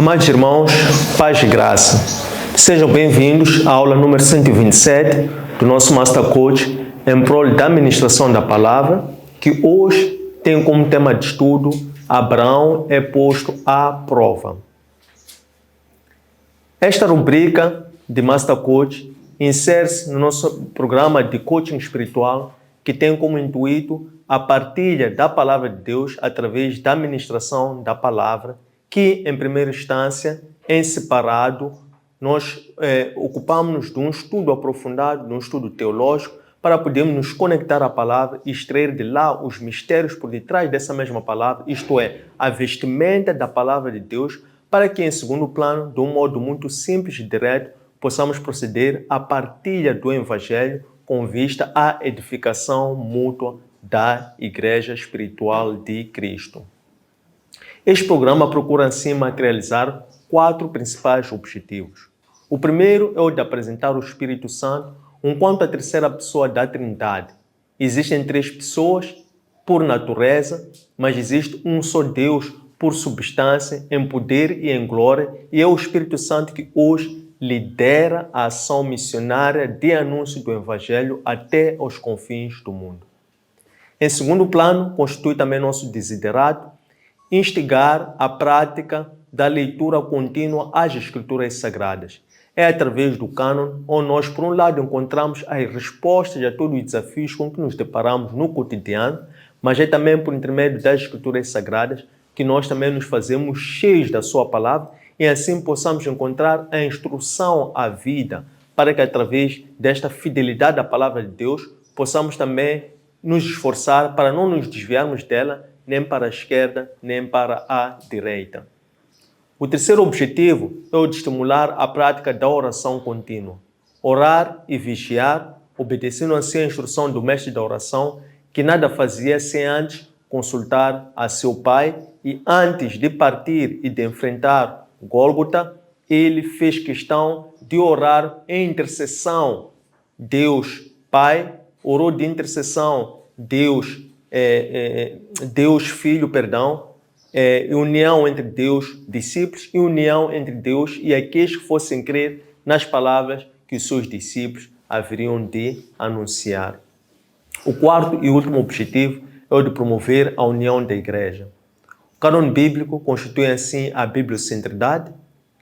Amados irmãos, paz e graça. Sejam bem-vindos à aula número 127 do nosso Master Coach em prol da administração da palavra, que hoje tem como tema de estudo Abraão é posto à prova. Esta rubrica de Master Coach insere-se no nosso programa de coaching espiritual que tem como intuito a partilha da palavra de Deus através da administração da palavra, que, em primeira instância, em separado, nós ocupamos-nos de um estudo aprofundado, de um estudo teológico, para podermos nos conectar à palavra e extrair de lá os mistérios por detrás dessa mesma palavra, isto é, a vestimenta da palavra de Deus, para que, em segundo plano, de um modo muito simples e direto, possamos proceder à partilha do Evangelho com vista à edificação mútua da Igreja Espiritual de Cristo. Este programa procura, assim, materializar 4 principais objetivos. O primeiro é o de apresentar o Espírito Santo enquanto a terceira pessoa da Trindade. Existem 3 pessoas por natureza, mas existe um só Deus por substância, em poder e em glória, e é o Espírito Santo que hoje lidera a ação missionária de anúncio do Evangelho até aos confins do mundo. Em segundo plano, constitui também nosso desiderato instigar a prática da leitura contínua às Escrituras Sagradas. É através do cânon onde nós, por um lado, encontramos as respostas a todos os desafios com que nos deparamos no cotidiano, mas é também por intermédio das Escrituras Sagradas que nós também nos fazemos cheios da sua palavra e assim possamos encontrar a instrução à vida, para que através desta fidelidade à palavra de Deus possamos também nos esforçar para não nos desviarmos dela nem para a esquerda, nem para a direita. O terceiro objetivo é o de estimular a prática da oração contínua. Orar e vigiar, obedecendo assim a instrução do mestre da oração, que nada fazia sem antes consultar a seu Pai, e antes de partir e de enfrentar Gólgota, ele fez questão de orar em intercessão. Deus Pai orou de intercessão, Deus Filho, união entre Deus, discípulos, e união entre Deus e aqueles que fossem crer nas palavras que os seus discípulos haveriam de anunciar. O quarto e último objetivo é o de promover a união da igreja. O cânon bíblico constitui assim a bibliocentridade,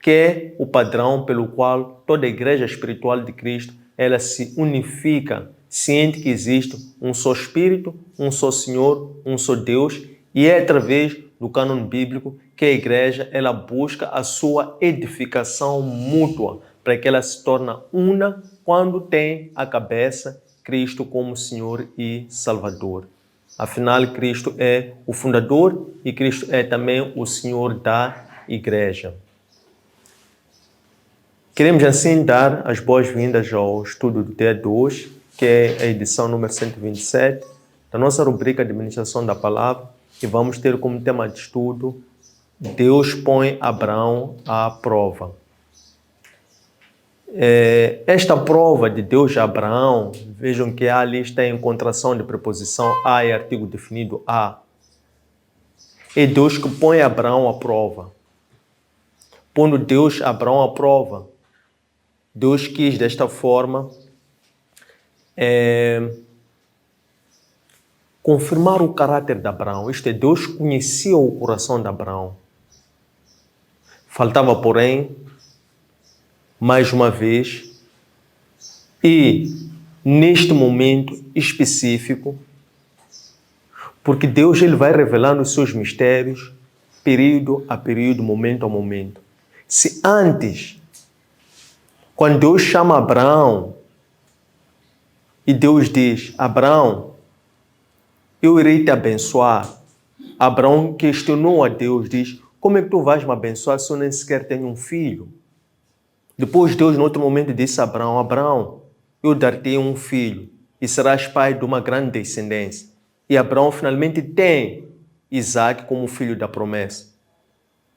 que é o padrão pelo qual toda a igreja espiritual de Cristo ela se unifica, ciente que existe um só Espírito, um só Senhor, um só Deus, e é através do cânon bíblico que a igreja ela busca a sua edificação mútua, para que ela se torne una quando tem a cabeça Cristo como Senhor e Salvador. Afinal, Cristo é o fundador e Cristo é também o Senhor da igreja. Queremos assim dar as boas-vindas ao estudo do dia de hoje, que é a edição número 127 da nossa rubrica de administração da palavra, e vamos ter como tema de estudo Deus põe Abraão à prova. Esta prova de Deus a Abraão, vejam que ali está a encontração de preposição a e artigo definido a. É Deus que põe Abraão à prova. Pondo Deus Abraão à prova, Deus quis desta forma confirmar o caráter de Abraão. Isto é, Deus conhecia o coração de Abraão. Faltava, porém, mais uma vez, e neste momento específico, porque Deus ele vai revelando os seus mistérios, período a período, momento a momento. Se antes, quando Deus chama Abraão, e Deus diz, Abraão, eu irei te abençoar. Abraão questionou a Deus, diz, como é que tu vais me abençoar se eu nem sequer tenho um filho? Depois Deus, no outro momento, disse a Abraão, Abraão, eu dar-te um filho e serás pai de uma grande descendência. E Abraão finalmente tem Isaac como filho da promessa.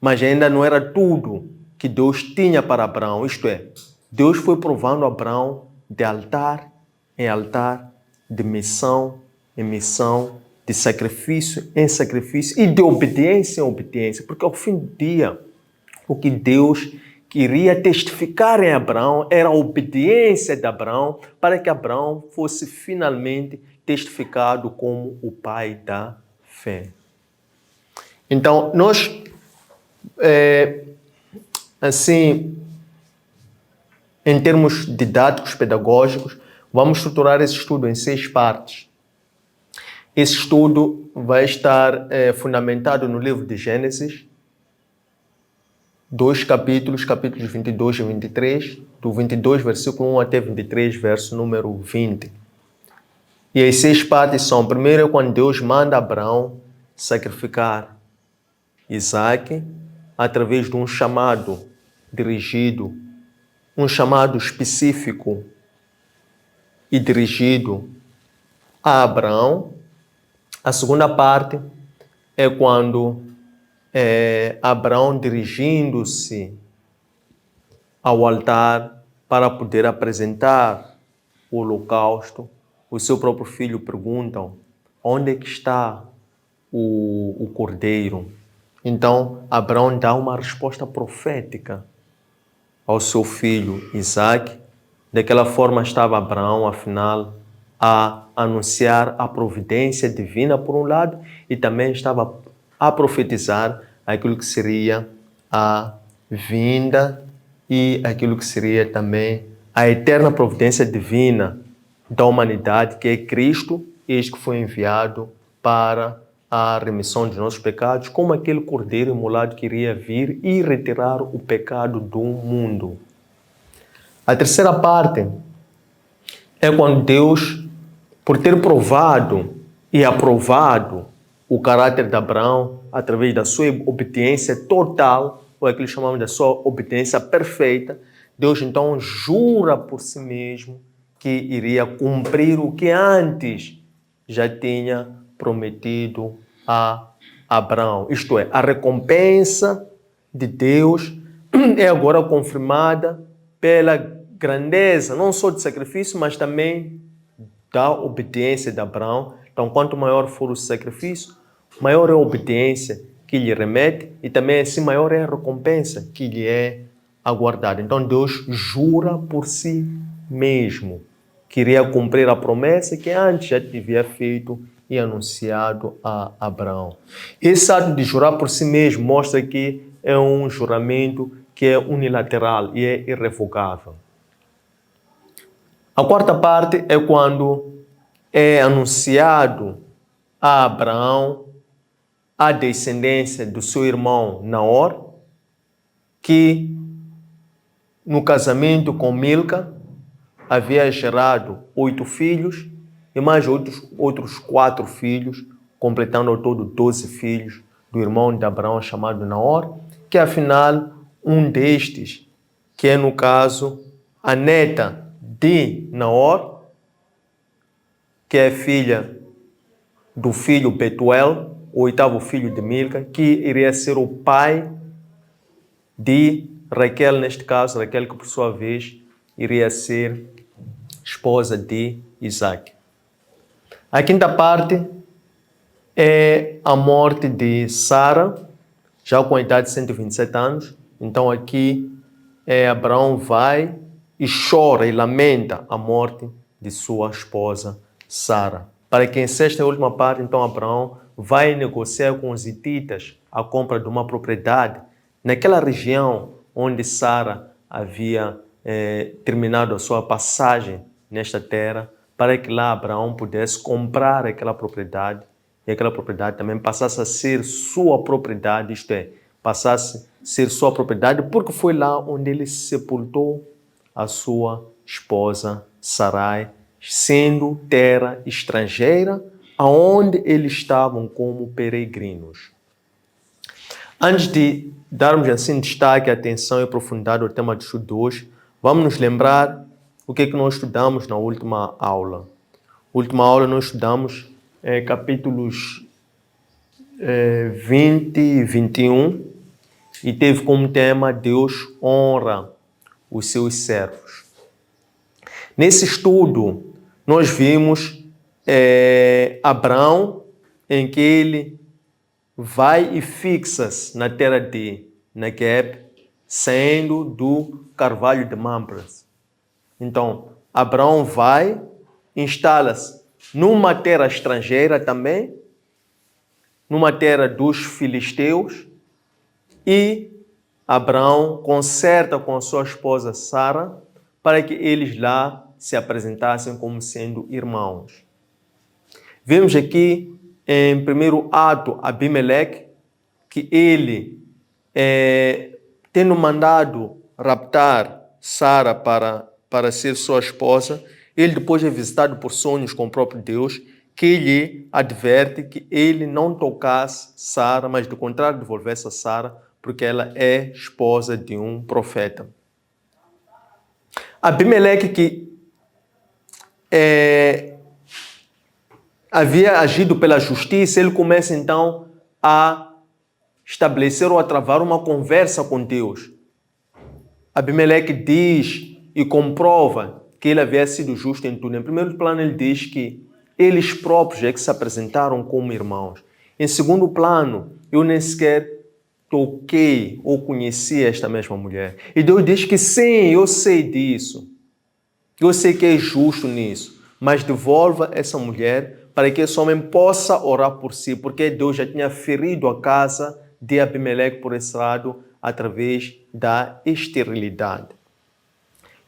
Mas ainda não era tudo que Deus tinha para Abraão, isto é, Deus foi provando Abraão de altar em altar, de missão em missão, de sacrifício em sacrifício e de obediência em obediência, porque ao fim do dia, o que Deus queria testificar em Abraão era a obediência de Abraão para que Abraão fosse finalmente testificado como o pai da fé. Então, nós, assim, em termos didáticos, pedagógicos, vamos estruturar esse estudo em 6 partes. Esse estudo vai estar fundamentado no livro de Gênesis, 2 capítulos, capítulos 22 e 23, do 22, versículo 1 até 23, verso número 20. E as 6 partes são: primeiro é quando Deus manda Abraão sacrificar Isaac através de um chamado dirigido, um chamado específico e dirigido a Abraão. A segunda parte é quando Abraão dirigindo-se ao altar para poder apresentar o holocausto. O seu próprio filho perguntam: onde é que está o cordeiro? Então, Abraão dá uma resposta profética ao seu filho Isaac. Daquela forma estava Abraão, afinal, a anunciar a providência divina por um lado e também estava a profetizar aquilo que seria a vinda e aquilo que seria também a eterna providência divina da humanidade, que é Cristo, este que foi enviado para a remissão de nossos pecados, como aquele cordeiro imolado que iria vir e retirar o pecado do mundo. A terceira parte é quando Deus, por ter provado e aprovado o caráter de Abraão através da sua obediência total, ou aquilo que chamamos da sua obediência perfeita, Deus então jura por si mesmo que iria cumprir o que antes já tinha prometido a Abraão. Isto é, a recompensa de Deus é agora confirmada pela grandeza, não só do sacrifício, mas também da obediência de Abraão. Então, quanto maior for o sacrifício, maior é a obediência que lhe remete e também assim maior é a recompensa que lhe é aguardada. Então, Deus jura por si mesmo que iria cumprir a promessa que antes já havia feito e anunciado a Abraão. Esse ato de jurar por si mesmo mostra que é um juramento que é unilateral e é irrevogável. A quarta parte é quando é anunciado a Abraão a descendência do seu irmão Naor, que no casamento com Milca havia gerado 8 filhos e mais outros 4 filhos, completando ao todo 12 filhos do irmão de Abraão chamado Naor, que afinal um destes, que é no caso a neta de Naor, que é filha do filho Betuel, o 8º filho de Milca, que iria ser o pai de Raquel, neste caso, Raquel que por sua vez iria ser esposa de Isaac. A quinta parte é a morte de Sara, já com a idade de 127 anos. Então aqui Abraão vai e chora e lamenta a morte de sua esposa Sara. Para que em sexta e última parte, então Abraão vai negociar com os hititas a compra de uma propriedade naquela região onde Sara havia terminado a sua passagem nesta terra, para que lá Abraão pudesse comprar aquela propriedade e aquela propriedade também passasse a ser sua propriedade, isto é, passasse a ser sua propriedade, porque foi lá onde ele sepultou a sua esposa Sarai, sendo terra estrangeira, aonde eles estavam como peregrinos. Antes de darmos assim destaque, atenção e profundidade ao tema do estudo de hoje, vamos nos lembrar o que é que nós estudamos na última aula. Na última aula nós estudamos capítulos 20 e 21 e teve como tema Deus honra os seus servos. Nesse estudo nós vimos Abraão, em que ele vai e fixa-se na terra de Negueb, saindo do carvalho de Mamre. Então, Abraão vai, instala-se numa terra estrangeira também, numa terra dos filisteus, e Abraão concerta com a sua esposa Sara para que eles lá se apresentassem como sendo irmãos. Vemos aqui em primeiro ato Abimeleque que ele, tendo mandado raptar Sara para ser sua esposa, ele depois é visitado por sonhos com o próprio Deus, que lhe adverte que ele não tocasse Sara, mas do contrário devolvesse a Sara, porque ela é esposa de um profeta. Abimeleque, que havia agido pela justiça, ele começa então a estabelecer ou a travar uma conversa com Deus. Abimeleque diz e comprova que ele havia sido justo em tudo. Em primeiro plano, ele diz que eles próprios é que se apresentaram como irmãos. Em segundo plano, eu nem sequer toquei ou conheci esta mesma mulher. E Deus diz que sim, eu sei disso. Eu sei que é justo nisso. Mas devolva essa mulher para que esse homem possa orar por si, porque Deus já tinha ferido a casa de Abimeleque por esse lado através da esterilidade.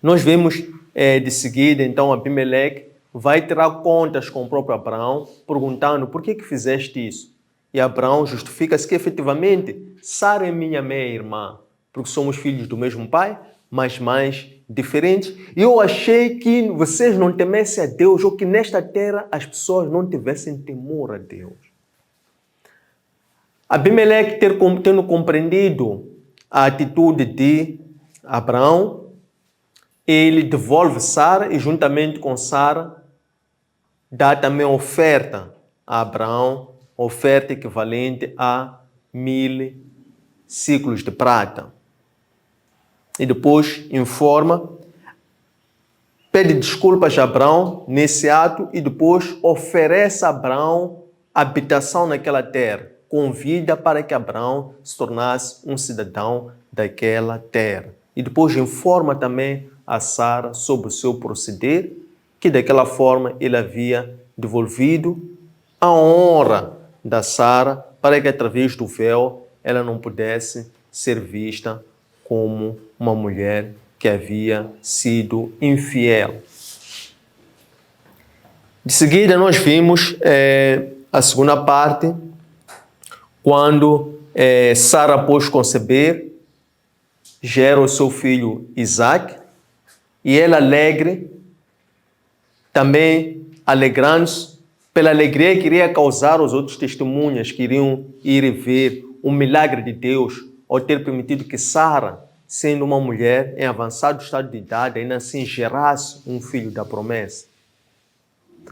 Nós vemos de seguida, então, Abimeleque vai tirar contas com o próprio Abraão, perguntando por que fizeste isso? E Abraão justifica-se que efetivamente Sara é minha meia-irmã, porque somos filhos do mesmo pai, mas mães diferentes. E eu achei que vocês não temessem a Deus, ou que nesta terra as pessoas não tivessem temor a Deus. Abimeleque, tendo compreendido a atitude de Abraão, ele devolve Sara e juntamente com Sara dá também oferta a Abraão, oferta equivalente a 1000 ciclos de prata. E depois informa, pede desculpas a Abraão nesse ato e depois oferece a Abraão habitação naquela terra. Convida para que Abraão se tornasse um cidadão daquela terra. E depois informa também a Sara sobre o seu proceder, que daquela forma ele havia devolvido a honra da Sara para que através do véu ela não pudesse ser vista como uma mulher que havia sido infiel. De seguida nós vimos a segunda parte, quando Sara, após conceber, gera o seu filho Isaac, e ela alegre, também alegrando-se, pela alegria que iria causar aos outros testemunhas que iriam ir ver o milagre de Deus ao ter permitido que Sara, sendo uma mulher em avançado estado de idade, ainda assim gerasse um filho da promessa.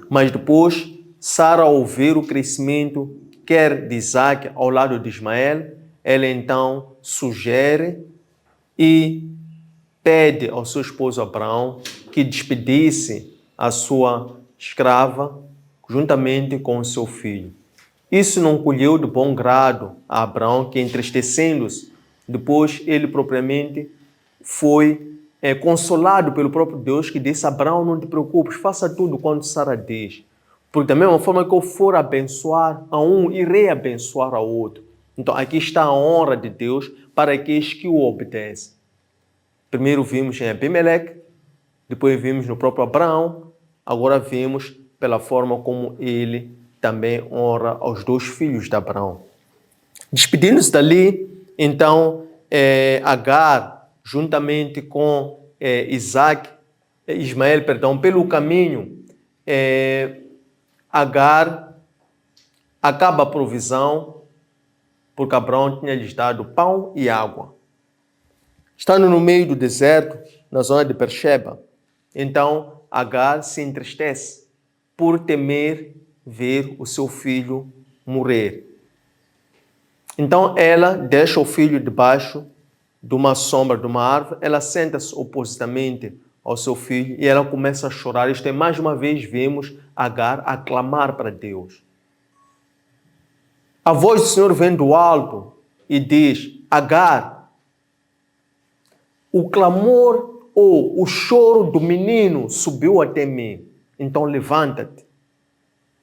Mas depois, Sara, ao ver o crescimento, quer de Isaac ao lado de Ismael, ela então sugere e pede ao seu esposo Abraão que despedisse a sua escrava juntamente com o seu filho. Isso não colheu de bom grado a Abraão, que, entristecendo-se, depois ele propriamente foi consolado pelo próprio Deus, que disse: Abraão, não te preocupes, faça tudo quanto Sara diz, porque da mesma forma que eu for abençoar a um, irei abençoar ao outro. Então aqui está a honra de Deus para aqueles que o obedecem. Primeiro vimos em Abimeleque, depois vimos no próprio Abraão, agora vimos pela forma como ele também honra aos dois filhos de Abraão. Despedindo-se dali, então, Agar, juntamente com Ismael, pelo caminho, Agar acaba a provisão, porque Abraão tinha lhes dado pão e água. Estando no meio do deserto, na zona de Beersheba, então Agar se entristece por temer ver o seu filho morrer. Então ela deixa o filho debaixo de uma sombra de uma árvore, ela senta-se opositamente ao seu filho e ela começa a chorar. Isto é, mais uma vez vemos Agar a clamar para Deus. A voz do Senhor vem do alto e diz: Agar, o clamor ou o choro do menino subiu até mim. Então levanta-te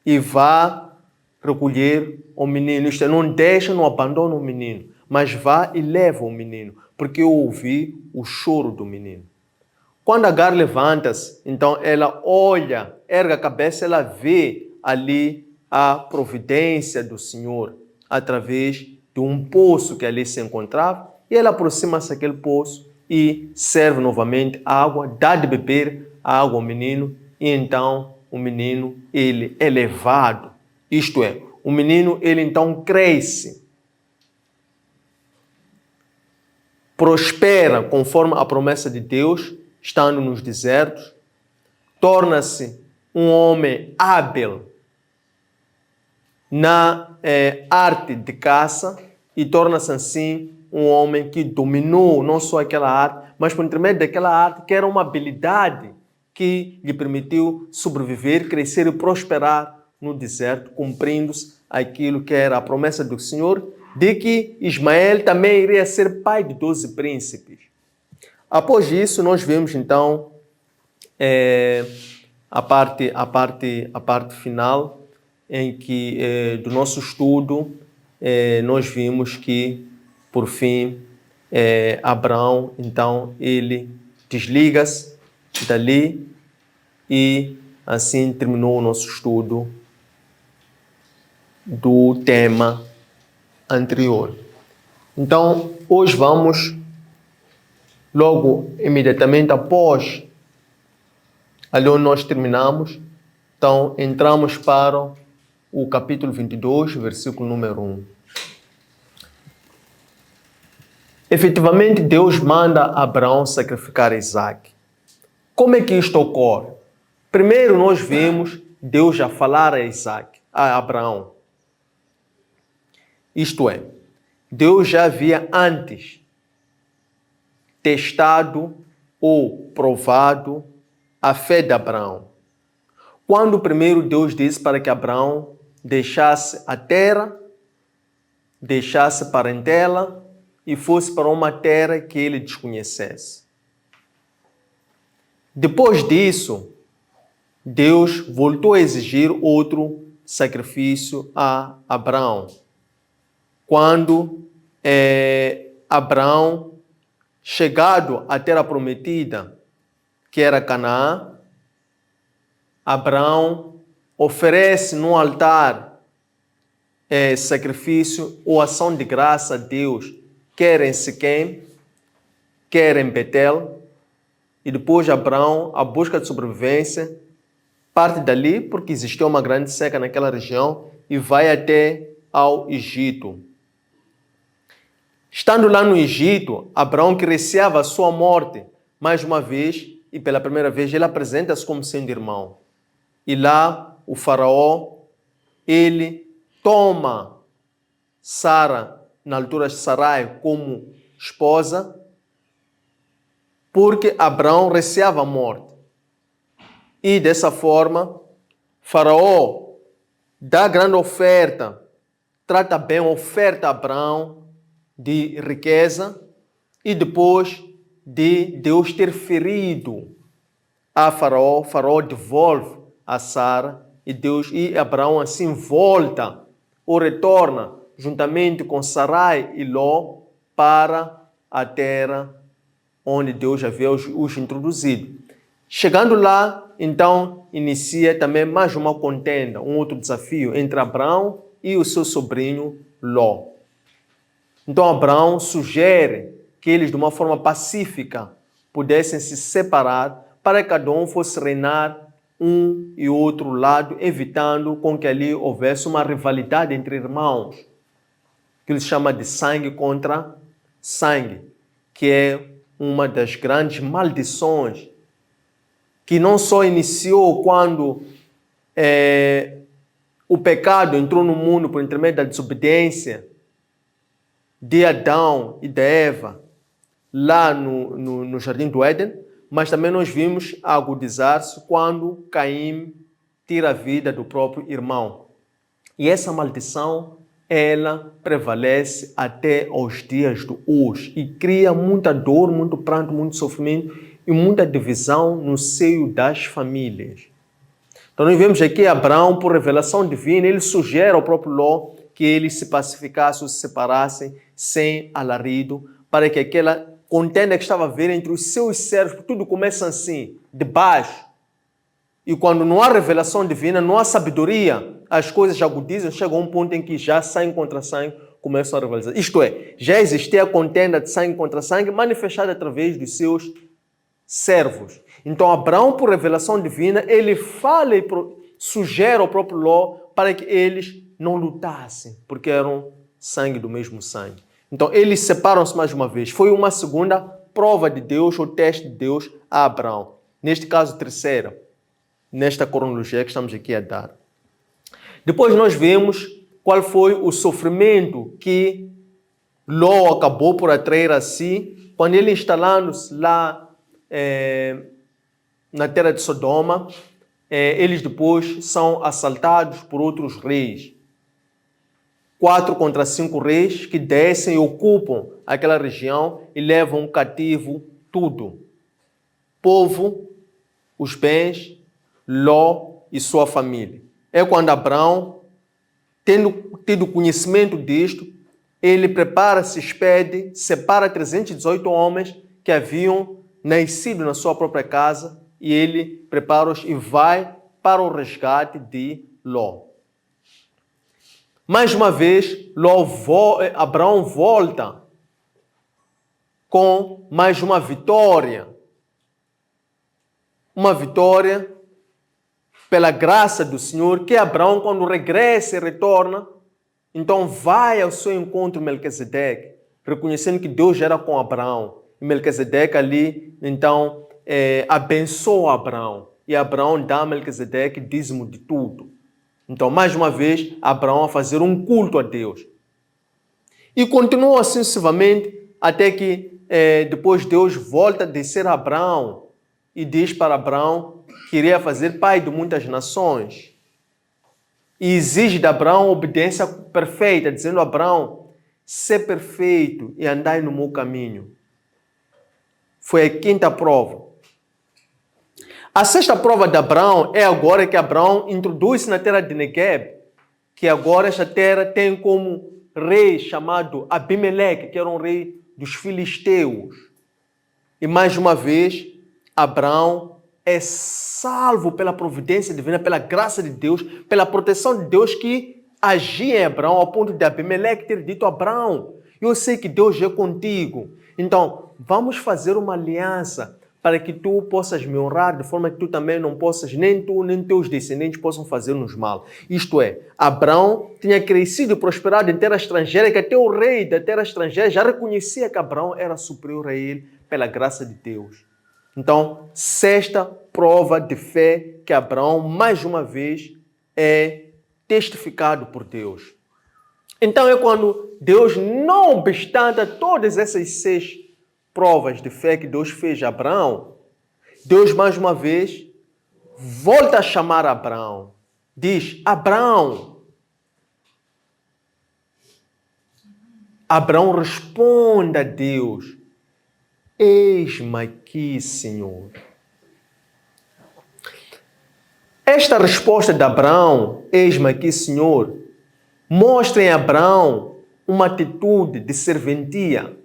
e vá recolher o menino. Isto é, não deixa, não abandona o menino, mas vá e leva o menino, porque eu ouvi o choro do menino. Quando Agar levanta-se, então ela olha, ergue a cabeça, ela vê ali a providência do Senhor através de um poço que ali se encontrava, e ela aproxima-se daquele poço e serve novamente água, dá de beber a água ao menino, e então o menino, ele é levado. Isto é, o menino, ele então cresce, prospera conforme a promessa de Deus, estando nos desertos, torna-se um homem hábil na arte de caça e torna-se assim um homem que dominou não só aquela arte, mas por intermédio daquela arte que era uma habilidade que lhe permitiu sobreviver, crescer e prosperar no deserto, cumprindo-se aquilo que era a promessa do Senhor, de que Ismael também iria ser pai de 12 príncipes. Após isso, nós vemos então a parte final, em que do nosso estudo nós vimos que, por fim, Abraão, então, ele desliga-se dali e assim terminou o nosso estudo do tema anterior. Então, hoje vamos, logo, imediatamente após ali onde nós terminamos, então entramos para o capítulo 22, versículo número 1. Efetivamente, Deus manda Abraão sacrificar Isaac. Como é que isto ocorre? Primeiro, nós vemos Deus já falar a Abraão. Isto é, Deus já havia antes testado ou provado a fé de Abraão. Quando primeiro Deus disse para que Abraão deixasse a terra, deixasse a parentela e fosse para uma terra que ele desconhecesse. Depois disso, Deus voltou a exigir outro sacrifício a Abraão. Quando Abraão, chegado à terra prometida, que era Canaã, Abraão oferece no altar sacrifício ou ação de graça a Deus, quer em Siquém, quer em Betel, e depois Abraão, a busca de sobrevivência, parte dali porque existia uma grande seca naquela região e vai até ao Egito. Estando lá no Egito, Abraão, que receava a sua morte, mais uma vez, e pela primeira vez, ele apresenta-se como sendo irmão. E lá, o faraó, ele toma Sara, na altura de Sarai, como esposa, porque Abraão receava a morte. E dessa forma, faraó dá grande oferta, trata bem a oferta a Abraão de riqueza, e depois de Deus ter ferido a faraó, faraó devolve a Sara e Abraão assim volta ou retorna juntamente com Sarai e Ló para a terra onde Deus havia os introduzido. Chegando lá, então, inicia também mais uma contenda, um outro desafio entre Abraão e o seu sobrinho Ló. Então, Abraão sugere que eles, de uma forma pacífica, pudessem se separar para que cada um fosse reinar um e outro lado, evitando com que ali houvesse uma rivalidade entre irmãos, que ele chama de sangue contra sangue, que é uma das grandes maldições que não só iniciou quando o pecado entrou no mundo por intermédio da desobediência de Adão e de Eva lá no Jardim do Éden, mas também nós vimos agudizar-se quando Caim tira a vida do próprio irmão. E essa maldição ela prevalece até aos dias de hoje e cria muita dor, muito pranto, muito sofrimento e muita divisão no seio das famílias. Então nós vemos aqui Abraão, por revelação divina, ele sugere ao próprio Ló que eles se pacificassem ou se separassem sem alarido, para que aquela contenda que estava a haver entre os seus servos, tudo começa assim, de baixo. E quando não há revelação divina, não há sabedoria, as coisas já agudizam, chegam a um ponto em que já sangue contra sangue começam a rivalizar. Isto é, já existia a contenda de sangue contra sangue manifestada através dos seus servos. Então Abraão, por revelação divina, ele fala e sugere ao próprio Ló para que eles não lutassem, porque eram sangue do mesmo sangue. Então eles separam-se mais uma vez. Foi uma segunda prova de Deus, ou teste de Deus a Abraão. Neste caso, terceira, nesta cronologia que estamos aqui a dar. Depois nós vemos qual foi o sofrimento que Ló acabou por atrair a si, quando ele instalando-se lá na terra de Sodoma, eles depois são assaltados por outros reis. 4 contra 5 reis que descem e ocupam aquela região e levam cativo tudo. Povo, os bens, Ló e sua família. É quando Abraão, tendo tido conhecimento disto, ele prepara-se, expede, separa 318 homens que haviam nascido na sua própria casa e ele prepara-os e vai para o resgate de Ló. Mais uma vez, Abraão volta com mais uma vitória. Uma vitória pela graça do Senhor, que Abraão, quando regressa e retorna, então vai ao seu encontro Melquisedeque, reconhecendo que Deus era com Abraão. E Melquisedeque ali, então, abençoa Abraão. E Abraão dá a Melquisedeque dízimo de tudo. Então, mais uma vez, Abraão a fazer um culto a Deus. E continua assim sucessivamente, até que depois Deus volta a descer a Abraão e diz para Abraão que iria fazer pai de muitas nações. E exige de Abraão obediência perfeita, dizendo a Abraão, ser perfeito e andai no meu caminho. Foi a quinta prova. A sexta prova de Abraão é agora que Abraão introduz-se na terra de Negueb, que agora esta terra tem como rei chamado Abimeleque, que era um rei dos filisteus. E mais uma vez, Abraão é salvo pela providência divina, pela graça de Deus, pela proteção de Deus que agia em Abraão, ao ponto de Abimeleque ter dito a Abraão, eu sei que Deus é contigo, então vamos fazer uma aliança para que tu possas me honrar, de forma que tu também não possas, nem tu, nem teus descendentes possam fazer-nos mal. Isto é, Abraão tinha crescido e prosperado em terra estrangeira, que até o rei da terra estrangeira já reconhecia que Abraão era superior a ele pela graça de Deus. Então, sexta prova de fé que Abraão, mais uma vez, é testificado por Deus. Então é quando Deus, não obstante todas essas 6 provas de fé que Deus fez a Abraão, Deus mais uma vez volta a chamar Abraão. Diz, Abraão. Abraão responde a Deus, eis-me aqui, Senhor. Esta resposta de Abraão, eis-me aqui, Senhor, mostra em Abraão uma atitude de serventia.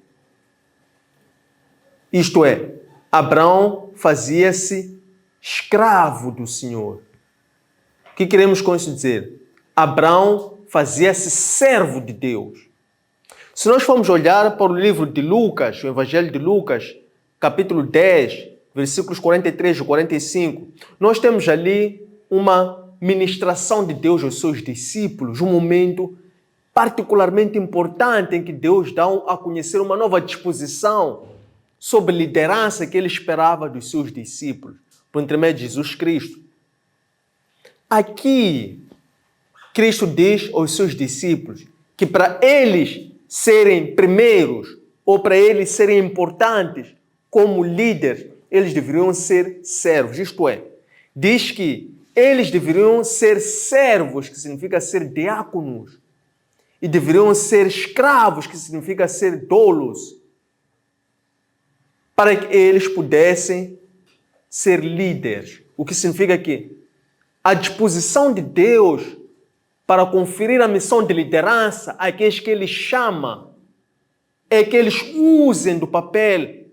Isto é, Abraão fazia-se escravo do Senhor. O que queremos com isso dizer? Abraão fazia-se servo de Deus. Se nós formos olhar para o livro de Lucas, o Evangelho de Lucas, capítulo 10, versículos 43 e 45, nós temos ali uma ministração de Deus aos seus discípulos, um momento particularmente importante em que Deus dá a conhecer uma nova disposição sobre a liderança que ele esperava dos seus discípulos, por intermédio de Jesus Cristo. Aqui, Cristo diz aos seus discípulos que para eles serem primeiros ou para eles serem importantes como líderes, eles deveriam ser servos. Isto é, diz que eles deveriam ser servos, que significa ser diáconos. e deveriam ser escravos, que significa ser doulos, para que eles pudessem ser líderes. O que significa que a disposição de Deus para conferir a missão de liderança àqueles que Ele chama é que eles usem do papel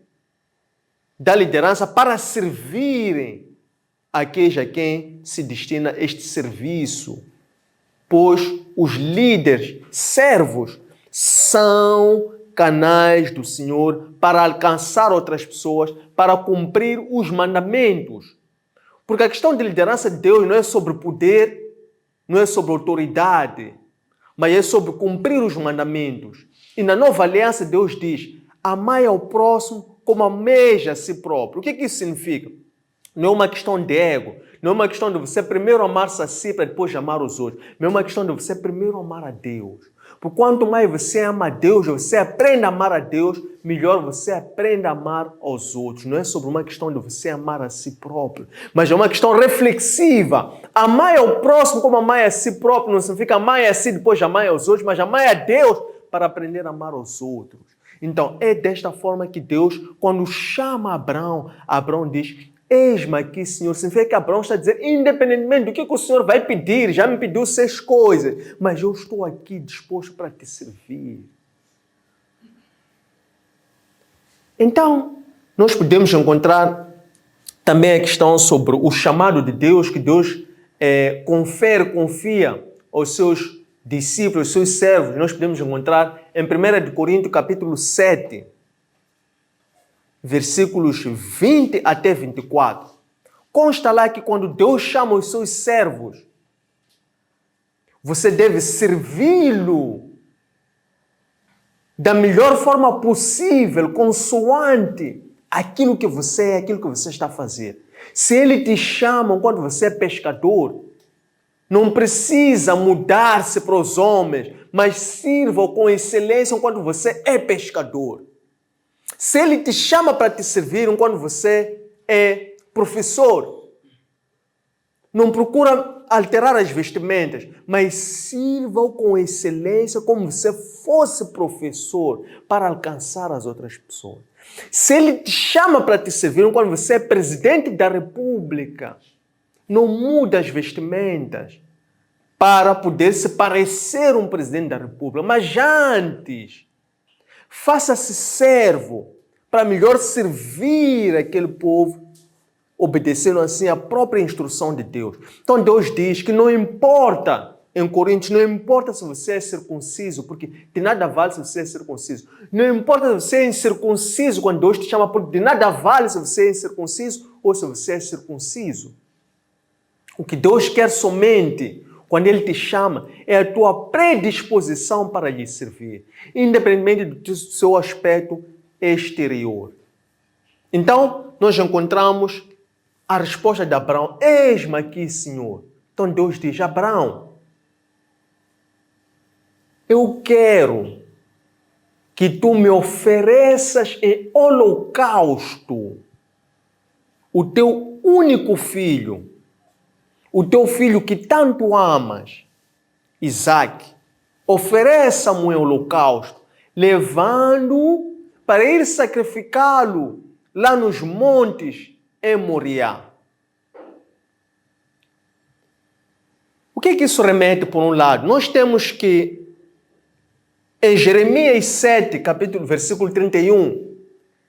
da liderança para servirem aqueles a quem se destina este serviço. Pois os líderes, servos, são canais do Senhor para alcançar outras pessoas, para cumprir os mandamentos. Porque a questão de liderança de Deus não é sobre poder, não é sobre autoridade, mas é sobre cumprir os mandamentos. E na nova aliança Deus diz, amai ao próximo como ameja a si próprio. O que isso significa? Não é uma questão de ego, não é uma questão de você primeiro amar-se a si para depois amar os outros. Não é uma questão de você primeiro amar a Deus. Por quanto mais você ama a Deus, você aprende a amar a Deus, melhor você aprende a amar aos outros. Não é sobre uma questão de você amar a si próprio, mas é uma questão reflexiva. Amar ao próximo como amar a si próprio não significa amar a si depois amar aos outros, mas amar a Deus para aprender a amar aos outros. Então, é desta forma que Deus, quando chama Abraão, Abraão diz, eis-me aqui, Senhor. Significa que Abraão está dizendo, independentemente do que o Senhor vai pedir, já me pediu 6 coisas, mas eu estou aqui disposto para te servir. Então, nós podemos encontrar também a questão sobre o chamado de Deus, que Deus confia aos seus discípulos, aos seus servos. Nós podemos encontrar em 1 Coríntios capítulo 7, versículos 20 até 24. Consta lá que quando Deus chama os seus servos, você deve servi-lo da melhor forma possível, consoante aquilo que você é, aquilo que você está a fazer. Se Ele te chama quando você é pescador, não precisa mudar-se para os homens, mas sirva com excelência quando você é pescador. Se Ele te chama para te servir quando você é professor, não procura alterar as vestimentas, mas sirva com excelência como se fosse professor para alcançar as outras pessoas. Se Ele te chama para te servir quando você é presidente da República, não muda as vestimentas para poder se parecer um presidente da República, mas antes, faça-se servo para melhor servir aquele povo, obedecendo assim a própria instrução de Deus. Então Deus diz que não importa, em Coríntios, não importa se você é circunciso, porque de nada vale se você é circunciso. Não importa se você é incircunciso quando Deus te chama, porque de nada vale se você é incircunciso ou se você é circunciso. O que Deus quer somente, quando Ele te chama, é a tua predisposição para lhe servir, independente do seu aspecto exterior. Então, nós encontramos a resposta de Abraão, eis-me aqui, Senhor. Então Deus diz, Abraão, eu quero que tu me ofereças em holocausto o teu único filho, o teu filho que tanto amas, Isaque. Ofereça-me em holocausto, levando-o para ir sacrificá-lo lá nos montes em Moriá. O que isso remete por um lado? Nós temos que, em Jeremias 7, versículo 31,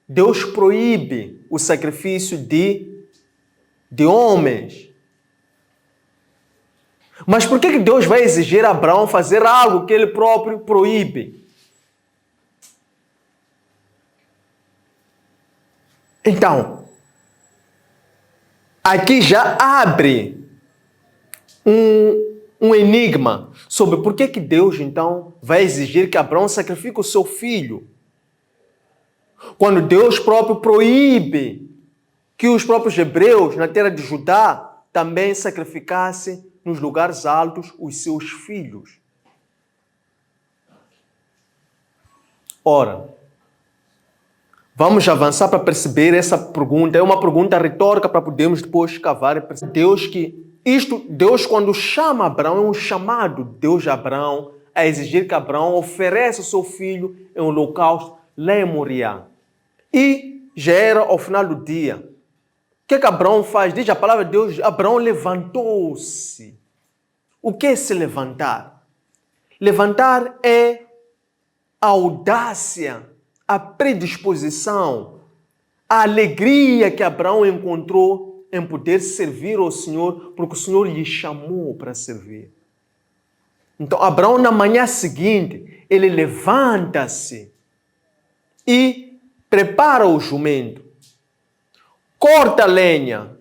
Deus proíbe o sacrifício de homens. Mas por que Deus vai exigir a Abraão fazer algo que ele próprio proíbe? Então, aqui já abre um enigma sobre por que Deus, então, vai exigir que Abraão sacrifique o seu filho. Quando Deus próprio proíbe que os próprios hebreus na terra de Judá também sacrificassem nos lugares altos os seus filhos. Ora, vamos avançar para perceber essa pergunta. É uma pergunta retórica para podermos depois cavar e perceber. Deus quando chama Abraão, é um chamado. Deus de Abraão a exigir que Abraão ofereça o seu filho em holocausto lá em Moriá. E já era ao final do dia. O que Abraão faz? Diz a palavra de Deus, Abraão levantou-se. O que é se levantar? Levantar é a audácia, a predisposição, a alegria que Abraão encontrou em poder servir ao Senhor, porque o Senhor lhe chamou para servir. Então, Abraão, na manhã seguinte, ele levanta-se e prepara o jumento, corta a lenha,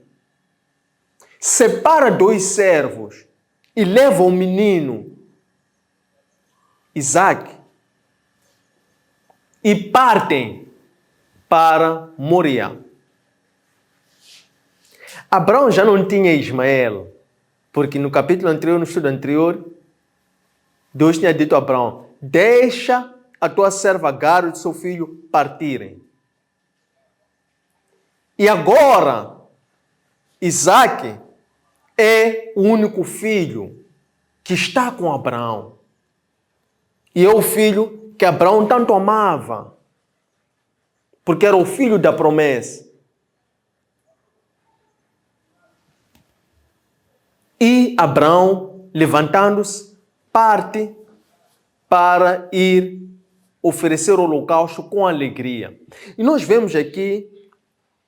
separa 2 servos e leva o menino, Isaque, e partem para Moriá. Abraão já não tinha Ismael, porque no capítulo anterior, no estudo anterior, Deus tinha dito a Abraão, deixa a tua serva Agar e o seu filho partirem. E agora, Isaque é o único filho que está com Abraão. E é o filho que Abraão tanto amava, porque era o filho da promessa. E Abraão, levantando-se, parte para ir oferecer o holocausto com alegria. E nós vemos aqui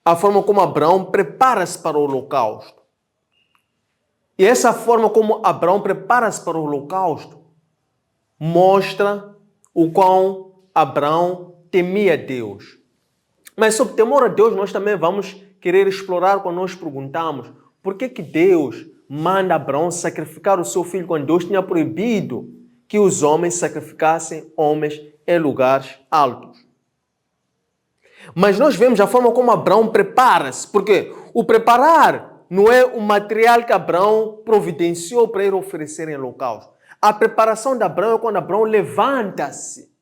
a forma como Abraão prepara-se para o holocausto. E essa forma como Abraão prepara-se para o holocausto mostra o quão Abraão temia Deus. Mas sobre temor a Deus nós também vamos querer explorar quando nós perguntamos por que Deus manda Abraão sacrificar o seu filho quando Deus tinha proibido que os homens sacrificassem homens em lugares altos. Mas nós vemos a forma como Abraão prepara-se, porque o preparar não é o material que Abraão providenciou para ir oferecer em holocausto. A preparação de Abraão é quando Abraão levanta-se.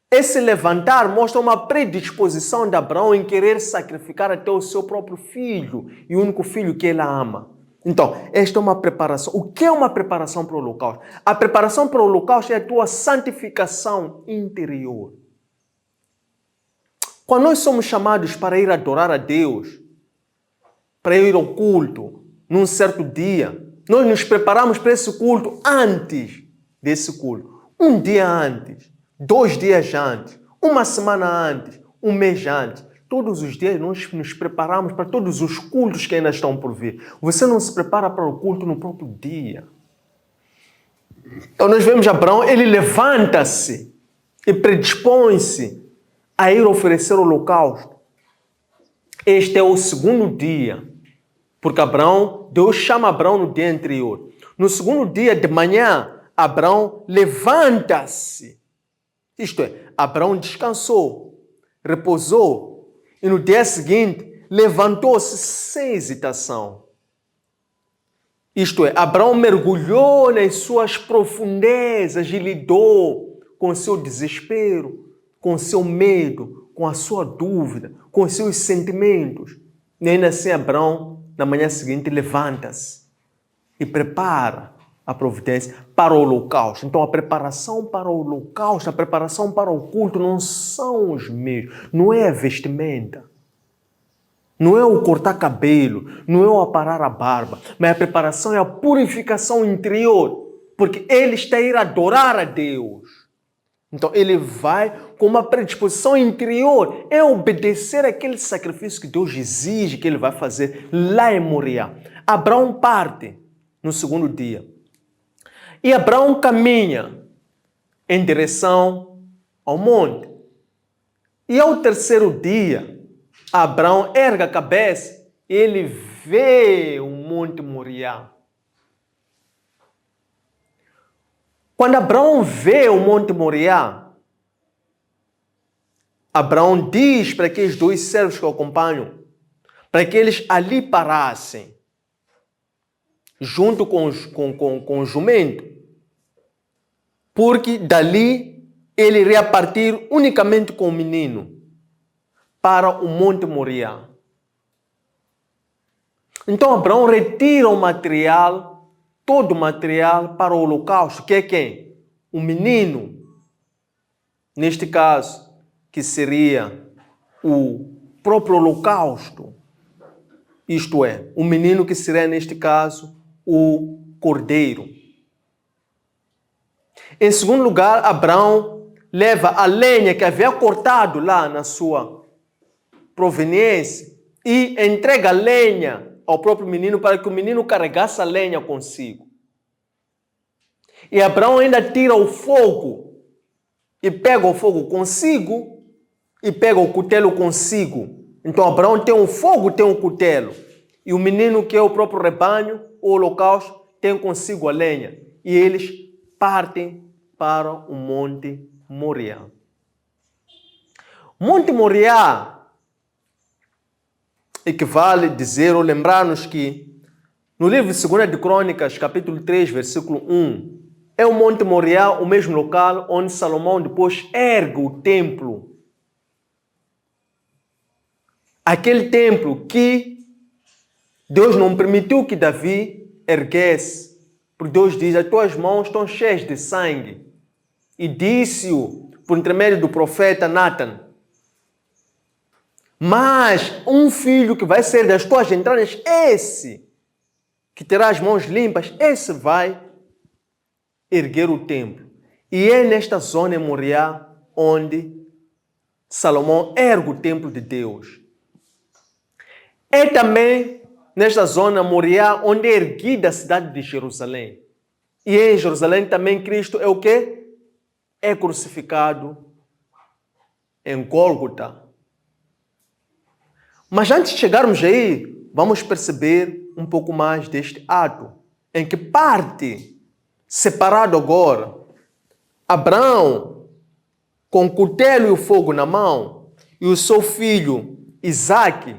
Esse levantar mostra uma predisposição de Abraão em querer sacrificar até o seu próprio filho e o único filho que ele ama. Então, esta é uma preparação. O que é uma preparação para o holocausto? A preparação para o holocausto é a tua santificação interior. Quando nós somos chamados para ir adorar a Deus, para ir ao culto, num certo dia, nós nos preparamos para esse culto antes desse culto. Um dia antes, 2 dias antes, uma semana antes, um mês antes. Todos os dias nós nos preparamos para todos os cultos que ainda estão por vir. Você não se prepara para o culto no próprio dia. Então nós vemos Abraão, ele levanta-se e predispõe-se a ir oferecer o holocausto. Este é o segundo dia, porque Deus chama Abraão no dia anterior. No segundo dia de manhã, Abraão levanta-se. Isto é, Abraão descansou, repousou, e no dia seguinte levantou-se sem hesitação. Isto é, Abraão mergulhou nas suas profundezas e lidou com o seu desespero, com o seu medo, com a sua dúvida, com os seus sentimentos. E ainda assim Abraão, na manhã seguinte, levanta-se e prepara a providência para o holocausto. Então a preparação para o holocausto, a preparação para o culto não são os mesmos. Não é a vestimenta, não é o cortar cabelo, não é o aparar a barba, mas a preparação é a purificação interior, porque ele está a ir adorar a Deus. Então ele vai com uma predisposição interior, é obedecer aquele sacrifício que Deus exige que ele vai fazer lá em Moriá. Abraão parte no segundo dia. E Abraão caminha em direção ao monte. E ao terceiro dia, Abraão ergue a cabeça e ele vê o monte Moriá. Quando Abraão vê o monte Moriá, Abraão diz para aqueles 2 servos que o acompanham, para que eles ali parassem, junto com o jumento, porque dali ele iria partir unicamente com o menino para o Monte Moriá. Então Abraão retira o material, todo o material para o holocausto, que é quem? O menino. Neste caso, que seria o próprio holocausto. Isto é, o menino que seria, neste caso, o cordeiro. Em segundo lugar, Abraão leva a lenha que havia cortado lá na sua proveniência e entrega a lenha ao próprio menino para que o menino carregasse a lenha consigo. E Abraão ainda tira o fogo e pega o fogo consigo e pega o cutelo consigo. Então Abraão tem um fogo, tem um cutelo. E o menino, que é o próprio rebanho, o holocausto, tem consigo a lenha. E eles partem para o Monte Moriá. Monte Moriá equivale dizer ou lembrar-nos que no livro de 2 de Crônicas, capítulo 3, versículo 1, é o Monte Moriá, o mesmo local onde Salomão depois ergue o templo. Aquele templo que Deus não permitiu que Davi erguesse, porque Deus diz: as tuas mãos estão cheias de sangue. E disse-o por intermédio do profeta Natan: mas um filho que vai ser das tuas entranhas, esse que terá as mãos limpas, esse vai erguer o templo. E é nesta zona em Moriá onde Salomão ergue o templo de Deus. É também nesta zona Moriá onde é erguida a cidade de Jerusalém. E em Jerusalém também Cristo é o quê? É crucificado em Gólgota. Mas antes de chegarmos aí, vamos perceber um pouco mais deste ato, em que parte, separado agora, Abraão, com o cutelo e o fogo na mão, e o seu filho Isaque,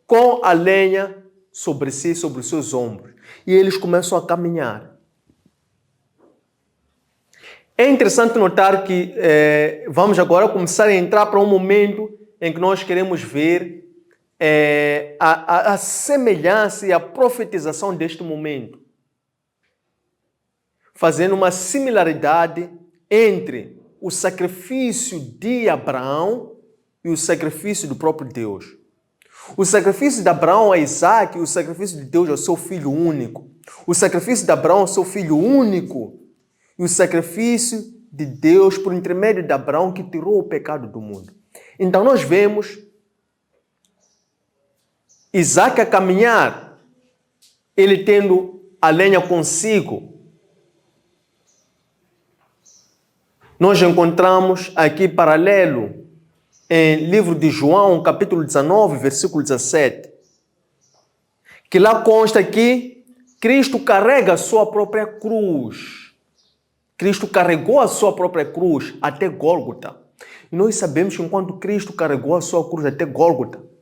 com a lenha sobre si, sobre os seus ombros. E eles começam a caminhar. É interessante notar que vamos agora começar a entrar para um momento em que nós queremos ver a semelhança e a profetização deste momento, fazendo uma similaridade entre o sacrifício de Abraão e o sacrifício do próprio Deus. O sacrifício de Abraão a Isaque e o sacrifício de Deus ao seu filho único. O sacrifício de Abraão ao seu filho único e o sacrifício de Deus por intermédio de Abraão que tirou o pecado do mundo. Então nós vemos Isaque a caminhar, ele tendo a lenha consigo. Nós encontramos aqui paralelo em livro de João, capítulo 19, versículo 17, que lá consta que Cristo carrega a sua própria cruz. Cristo carregou a sua própria cruz até Gólgota. E nós sabemos que enquanto Cristo carregou a sua cruz até Gólgota,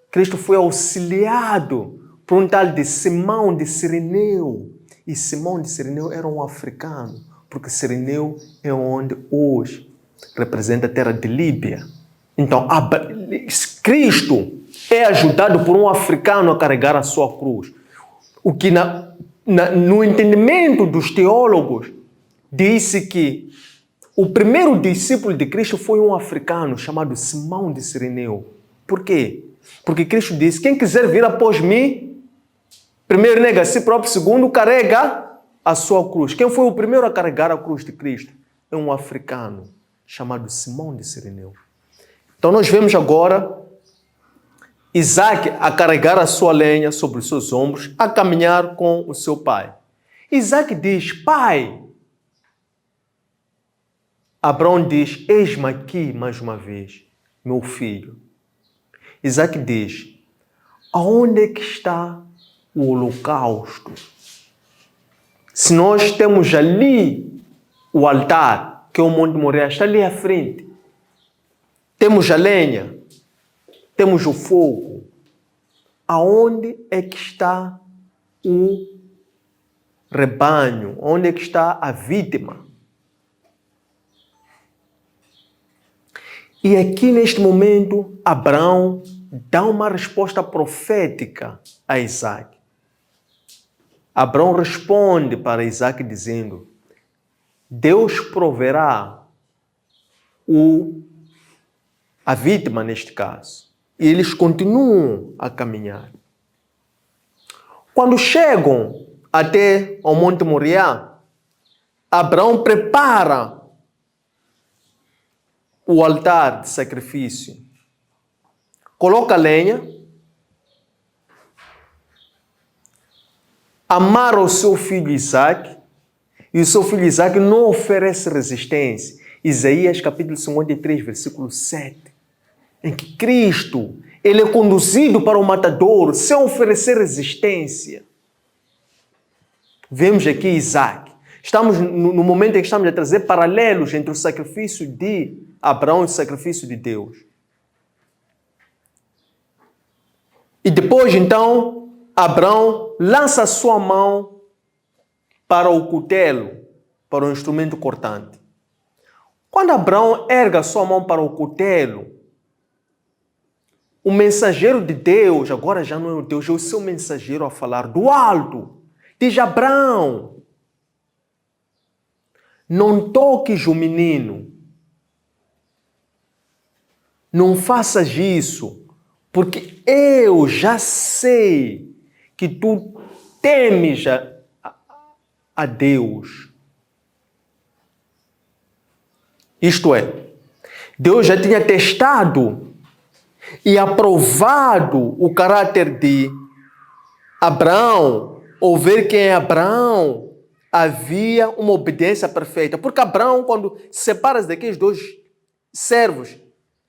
Cristo foi auxiliado por um tal de Simão de Cireneu. E Simão de Cireneu era um africano, porque Cireneu é onde hoje representa a terra de Líbia. Então, Cristo é ajudado por um africano a carregar a sua cruz. O que no entendimento dos teólogos disse que o primeiro discípulo de Cristo foi um africano chamado Simão de Cireneu. Por quê? Porque Cristo disse: quem quiser vir após mim, primeiro nega a si próprio, segundo carrega a sua cruz. Quem foi o primeiro a carregar a cruz de Cristo? É um africano chamado Simão de Cireneu. Então nós vemos agora Isaque a carregar a sua lenha sobre os seus ombros, a caminhar com o seu pai. Isaque diz: pai. Abraão diz: eis-me aqui mais uma vez, meu filho. Isaque diz: aonde é que está o holocausto? Se nós temos ali o altar, que é o Monte Moriá, está ali à frente. Temos a lenha, temos o fogo. Aonde é que está o rebanho? Onde é que está a vítima? E aqui neste momento, Abraão dá uma resposta profética a Isaque. Abraão responde para Isaac dizendo: Deus proverá a vítima neste caso. E eles continuam a caminhar. Quando chegam até ao Monte Moriá, Abraão prepara o altar de sacrifício. Coloca lenha, amarra o seu filho Isaac, e o seu filho Isaac não oferece resistência. Isaías capítulo 53, versículo 7. Em que Cristo, ele é conduzido para o matadouro sem oferecer resistência. Vemos aqui Isaac. Estamos no momento em que estamos a trazer paralelos entre o sacrifício de Abraão e o sacrifício de Deus. E depois, então, Abraão lança a sua mão para o cutelo, para o instrumento cortante. Quando Abraão ergue a sua mão para o cutelo, o mensageiro de Deus, agora já não é o Deus, é o seu mensageiro a falar do alto. Diz: Abraão, não toques o menino. Não faças isso, porque eu já sei que tu temes a Deus. Isto é, Deus já tinha testado e aprovado o caráter de Abraão. Ao ver quem é Abraão, havia uma obediência perfeita. Porque Abraão, quando separa daqueles dois servos,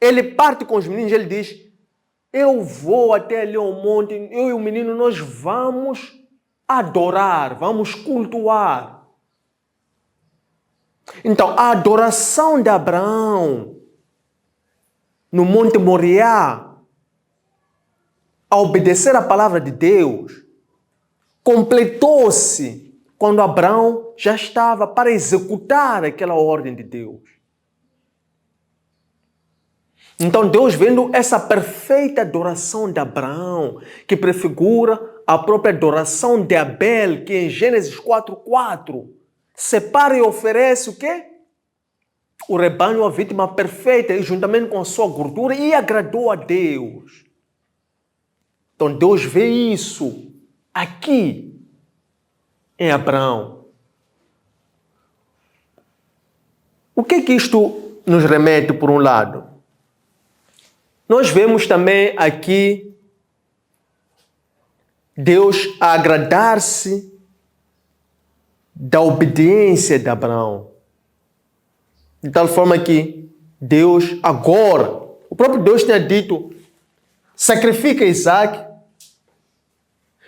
ele parte com os meninos, ele diz: eu vou até ali ao monte, eu e o menino, nós vamos adorar, vamos cultuar. Então, a adoração de Abraão no Monte Moriá, a obedecer a palavra de Deus, completou-se quando Abraão já estava para executar aquela ordem de Deus. Então Deus, vendo essa perfeita adoração de Abraão, que prefigura a própria adoração de Abel, que em Gênesis 4:4 separa e oferece o quê? O rebanho, a vítima perfeita, e juntamente com a sua gordura, e agradou a Deus. Então Deus vê isso aqui em Abraão. O que é que isto nos remete por um lado? Nós vemos também aqui Deus a agradar-se da obediência de Abraão. De tal forma que Deus agora, o próprio Deus tinha dito: sacrifica Isaac.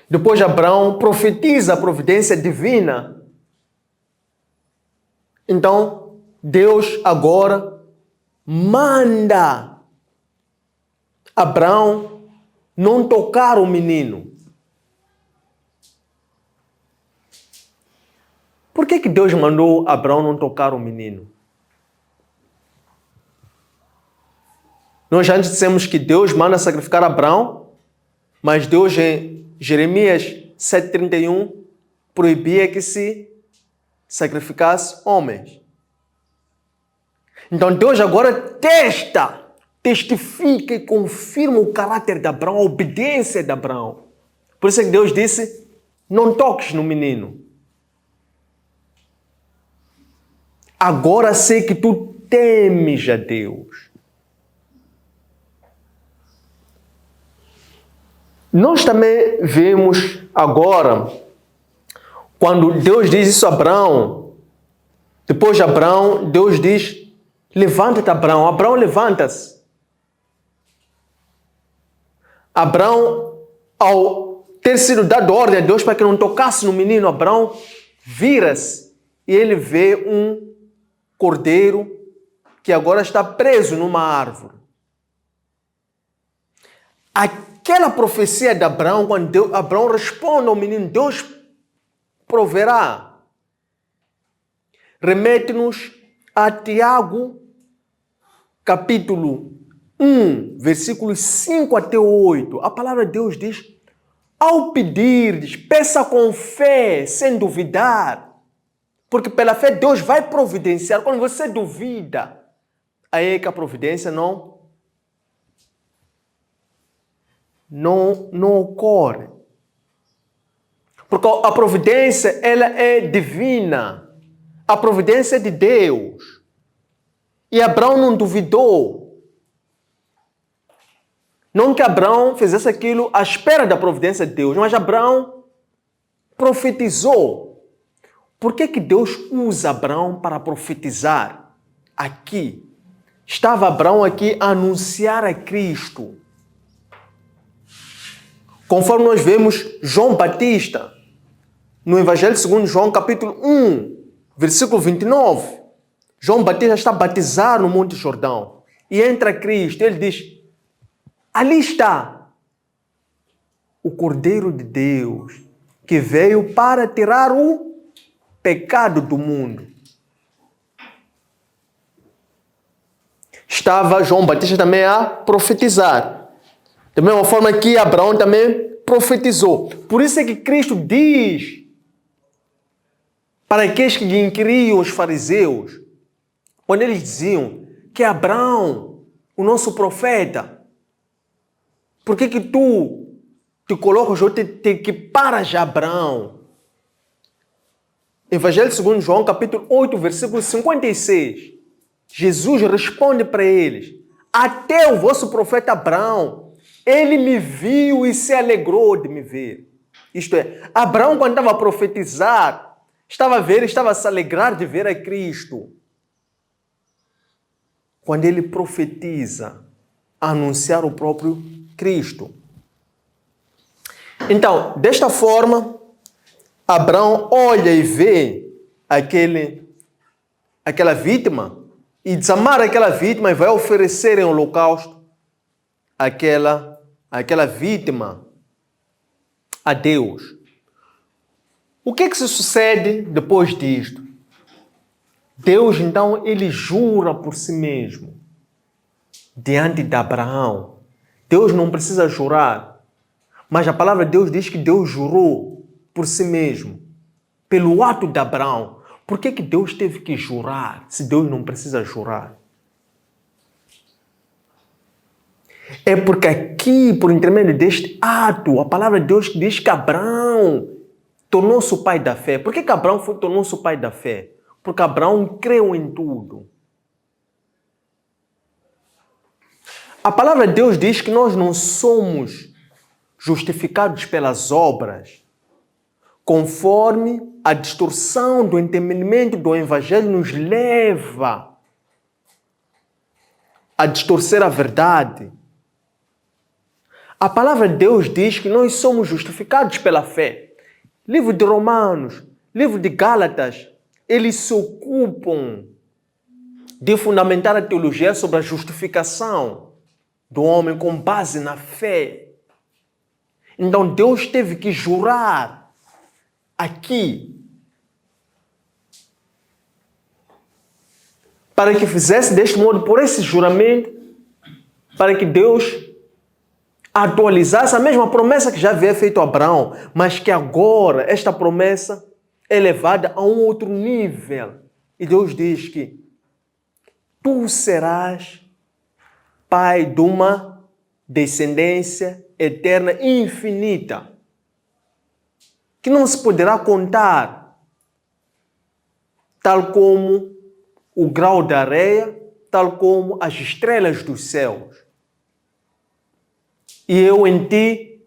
Depois Abraão profetiza a providência divina. Então Deus agora manda Abraão não tocar o menino. Por que Deus mandou Abraão não tocar o menino? Nós já antes dissemos que Deus manda sacrificar Abraão, mas Deus em Jeremias 7:31 proibia que se sacrificasse homens. Então Deus agora testifica e confirma o caráter de Abraão, a obediência de Abraão. Por isso é que Deus disse: não toques no menino. Agora sei que tu temes a Deus. Nós também vemos agora, quando Deus diz isso a Abraão, depois de Abraão, Deus diz: levanta-te, Abraão. Abraão, levanta-se. Abraão, ao ter sido dado ordem a Deus para que não tocasse no menino, Abraão vira-se e ele vê um cordeiro que agora está preso numa árvore. Aquela profecia de Abraão, quando Abraão responde ao menino: Deus proverá, remete-nos a Tiago, capítulo 1, versículos 5 até 8. A palavra de Deus diz: ao pedires, peça com fé, sem duvidar. Porque pela fé Deus vai providenciar. Quando você duvida, aí é que a providência não ocorre. Porque a providência, ela é divina. A providência é de Deus. E Abraão não duvidou. Não que Abraão fizesse aquilo à espera da providência de Deus, mas Abraão profetizou. Por que Deus usa Abraão para profetizar? Aqui. Estava Abraão aqui a anunciar a Cristo. Conforme nós vemos João Batista, no Evangelho segundo João, capítulo 1, versículo 29. João Batista está a batizar no Monte Jordão. E entra Cristo, ele diz, ali está o Cordeiro de Deus, que veio para tirar o pecado do mundo. Estava João Batista também a profetizar. Da mesma forma que Abraão também profetizou. Por isso é que Cristo diz para aqueles que lhe inquiriam os fariseus, quando eles diziam que Abraão, o nosso profeta, por que tu te colocas ou te equiparas de Abraão? Evangelho segundo João, capítulo 8, versículo 56. Jesus responde para eles, até o vosso profeta Abraão, ele me viu e se alegrou de me ver. Isto é, Abraão, quando estava a profetizar, estava a se alegrar de ver a Cristo. Quando ele profetiza, a anunciar o próprio Cristo. Então, desta forma, Abraão olha e vê aquela vítima e desamar aquela vítima e vai oferecer em holocausto aquela vítima a Deus. O que se sucede depois disto? Deus, então, ele jura por si mesmo diante de Abraão. Deus não precisa jurar, mas a palavra de Deus diz que Deus jurou por si mesmo, pelo ato de Abraão. Por que Deus teve que jurar, se Deus não precisa jurar? É porque aqui, por intermédio deste ato, a palavra de Deus diz que Abraão tornou-se o pai da fé. Por que Abraão tornou-se o pai da fé? Porque Abraão creu em tudo. A palavra de Deus diz que nós não somos justificados pelas obras, conforme a distorção do entendimento do Evangelho nos leva a distorcer a verdade. A palavra de Deus diz que nós somos justificados pela fé. Livro de Romanos, livro de Gálatas, eles se ocupam de fundamentar a teologia sobre a justificação do homem com base na fé. Então Deus teve que jurar aqui para que fizesse deste modo, por esse juramento, para que Deus atualizasse a mesma promessa que já havia feito a Abraão, mas que agora esta promessa é levada a um outro nível. E Deus diz que tu serás pai de uma descendência eterna e infinita, que não se poderá contar, tal como o grau da areia, tal como as estrelas dos céus. E eu em ti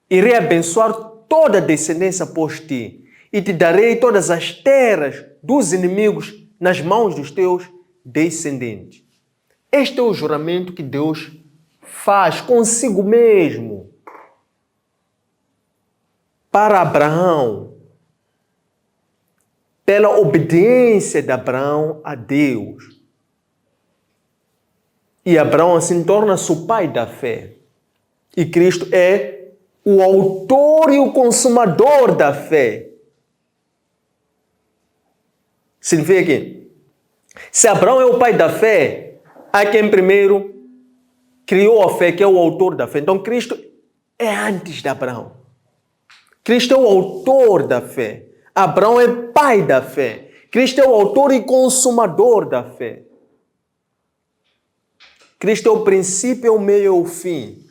irei abençoar toda a descendência após ti, e te darei todas as terras dos inimigos nas mãos dos teus descendentes. Este é o juramento que Deus faz consigo mesmo para Abraão, pela obediência de Abraão a Deus. E Abraão assim torna-se o pai da fé. E Cristo é o autor e o consumador da fé. Significa que, se Abraão é o pai da fé, há quem primeiro criou a fé, que é o autor da fé. Então Cristo é antes de Abraão. Cristo é o autor da fé. Abraão é pai da fé. Cristo é o autor e consumador da fé. Cristo é o princípio, o meio e o fim.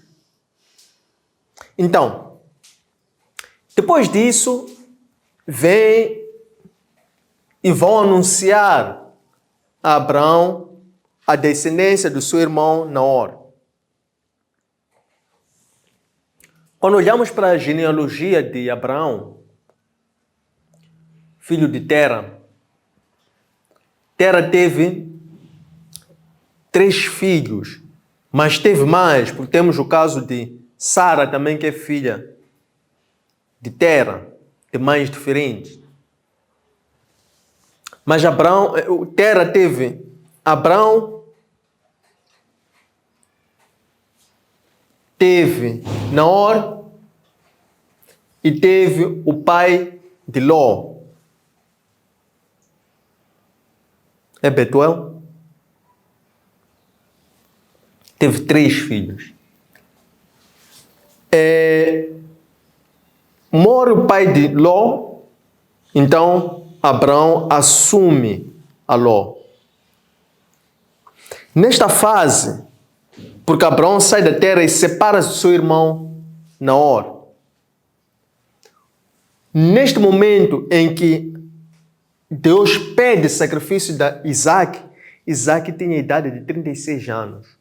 Então, depois disso, vem e vão anunciar a Abraão a descendência do seu irmão Naor. Quando olhamos para a genealogia de Abraão, filho de Tera, Tera teve 3 filhos, mas teve mais, porque temos o caso de Sara também, que é filha de Tera, de mães diferentes. Mas Tera teve Abraão, teve Naor e teve o pai de Ló. É Betuel? Teve 3 filhos. Morre o pai de Ló, então Abraão assume a Ló. Nesta fase, porque Abraão sai da terra e separa-se do seu irmão Naor. Neste momento em que Deus pede sacrifício de Isaac, Isaac tinha a idade de 36 anos.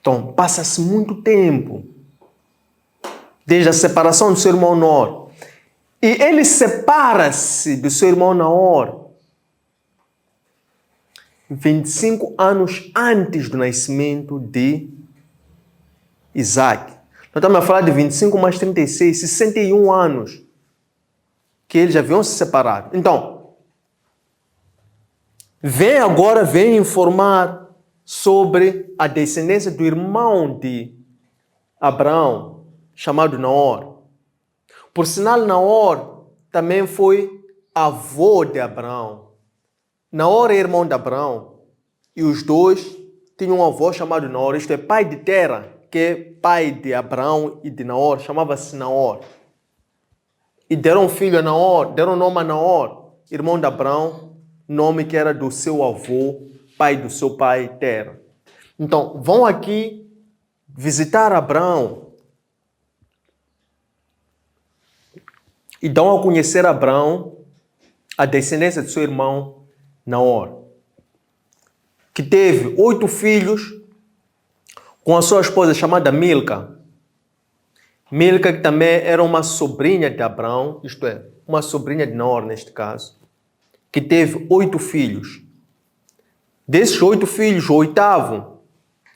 Então, passa-se muito tempo desde a separação do seu irmão Naor. E ele separa-se do seu irmão Naor 25 anos antes do nascimento de Isaac. Nós estamos a falar de 25 mais 36, 61 anos que eles já haviam se separado. Então, vem informar sobre a descendência do irmão de Abraão, chamado Naor. Por sinal, Naor também foi avô de Abraão. Naor é irmão de Abraão e os dois tinham um avô chamado Naor, isto é, pai de Tera, que é pai de Abraão e de Naor, chamava-se Naor. E deram filho a Naor, deram nome a Naor, irmão de Abraão, nome que era do seu avô, pai do seu pai Tera. Então, vão aqui visitar Abraão e dão a conhecer a Abraão a descendência de seu irmão Naor, que teve 8 filhos com a sua esposa chamada Milca. Milca, que também era uma sobrinha de Abraão, isto é, uma sobrinha de Naor neste caso, que teve 8 filhos. Desses 8 filhos, o 8º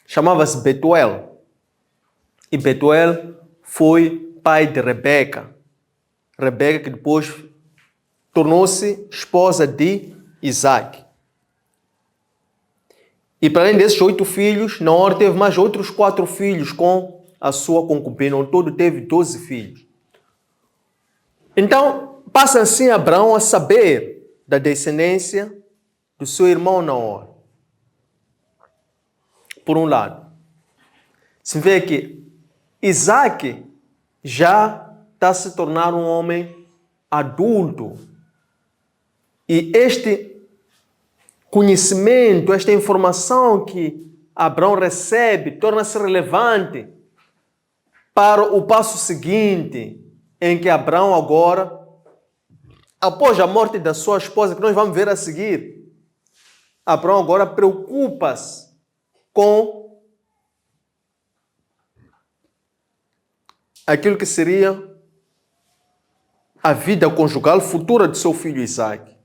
chamava-se Betuel. E Betuel foi pai de Rebeca. Rebeca, que depois tornou-se esposa de Isaac. E para além desses 8 filhos, Naor teve mais outros 4 filhos com a sua concubina. Ao todo teve 12 filhos. Então, passa assim Abraão a saber da descendência do seu irmão Naor. Por um lado, se vê que Isaac já está a se tornar um homem adulto. E este conhecimento, esta informação que Abraão recebe, torna-se relevante para o passo seguinte, em que Abraão agora, após a morte da sua esposa, que nós vamos ver a seguir, Abraão agora preocupa-se com aquilo que seria a vida conjugal futura de seu filho Isaac.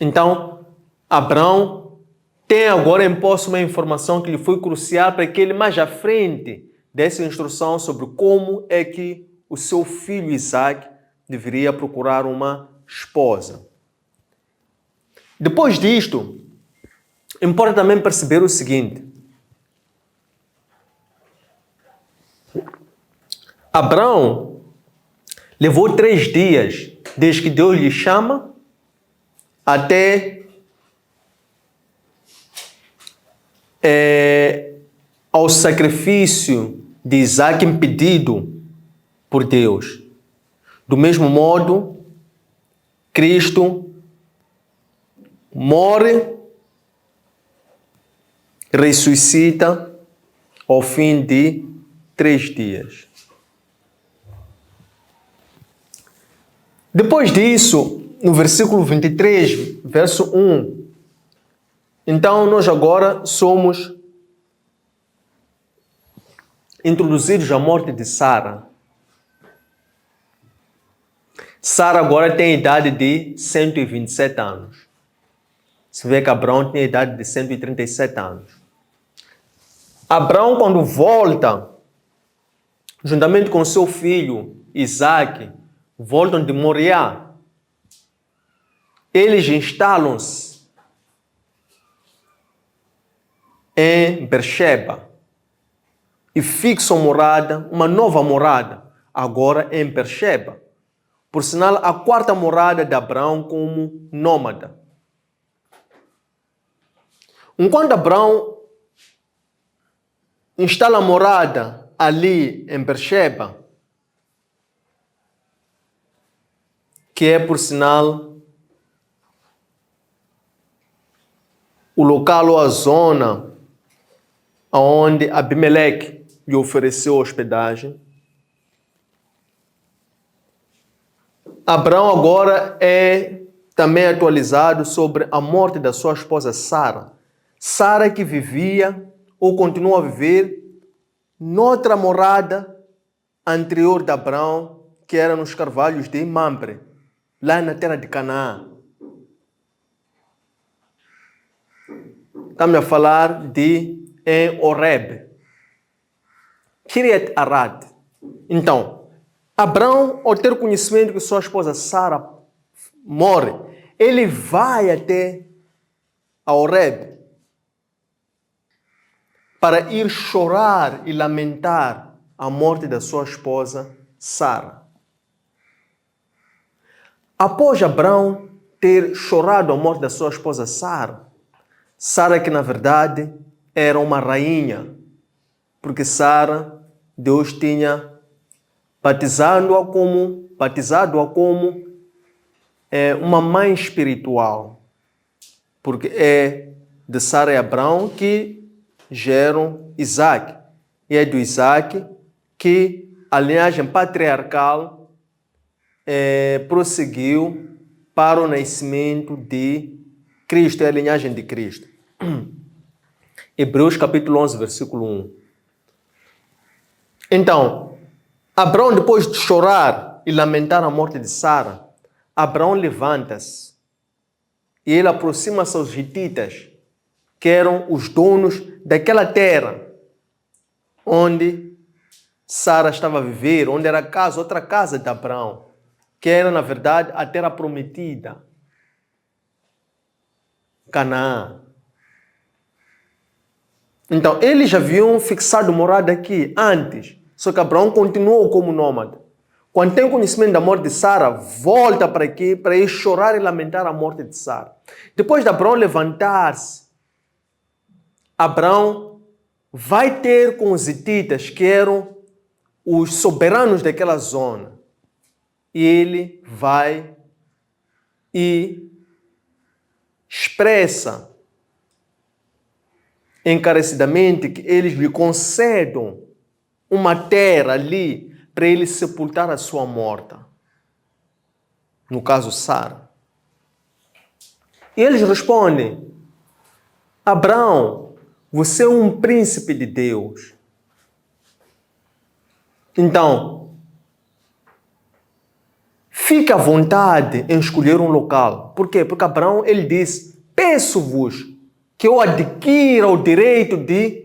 Então, Abraão tem agora em posse uma informação que lhe foi crucial para que ele mais à frente desse instrução sobre como é que o seu filho Isaac deveria procurar uma esposa. Depois disto, importa também perceber o seguinte: Abraão levou 3 dias desde que Deus lhe chama até ao sacrifício de Isaac impedido por Deus. Do mesmo modo, Cristo morre, ressuscita ao fim de 3 dias. Depois disso, no versículo 23, verso 1, então nós agora somos introduzidos à morte de Sara. Sara agora tem a idade de 127 anos. Se vê que Abraão tinha a idade de 137 anos. Abraão, quando volta, juntamente com seu filho Isaac, voltam de Moriá. Eles instalam-se em Beersheba e fixam morada, uma nova morada, agora em Beersheba. Por sinal, a 4ª morada de Abraão como nômada. Enquanto Abraão instala a morada ali em Beersheba, que é, por sinal, o local ou a zona onde Abimeleque lhe ofereceu hospedagem. Abraão agora é também atualizado sobre a morte da sua esposa Sara. Sara que vivia ou continua a viver noutra morada anterior de Abraão, que era nos carvalhos de Mamre, lá na terra de Canaã. Estamos a falar de em Horeb, Kiriat Arad. Então, Abraão, ao ter conhecimento que sua esposa Sara morre, ele vai até a Horeb para ir chorar e lamentar a morte da sua esposa Sara. Após Abraão ter chorado a morte da sua esposa Sara, Sara que na verdade era uma rainha, porque Sara, Deus tinha batizado-a como uma mãe espiritual, porque é de Sara e Abraão que geram Isaac, e é do Isaac que a linhagem patriarcal prosseguiu para o nascimento de Cristo, é a linhagem de Cristo. Hebreus capítulo 11, versículo 1. Então, Abraão, depois de chorar e lamentar a morte de Sara, Abraão levanta-se e ele aproxima-se aos hititas, que eram os donos daquela terra onde Sara estava a viver, onde era a outra casa de Abraão, que era, na verdade, a terra prometida, Canaã. Então, eles já haviam fixado morada aqui antes, só que Abraão continuou como nômade. Quando tem conhecimento da morte de Sara, volta para aqui para ir chorar e lamentar a morte de Sara. Depois de Abraão levantar-se, Abraão vai ter com os hititas, que eram os soberanos daquela zona. E ele vai e expressa encarecidamente que eles lhe concedam uma terra ali para ele sepultar a sua morta. No caso, Sara. E eles respondem: Abraão, você é um príncipe de Deus. Então, fique à vontade em escolher um local. Por quê? Porque Abraão, ele disse: peço-vos que eu adquira o direito de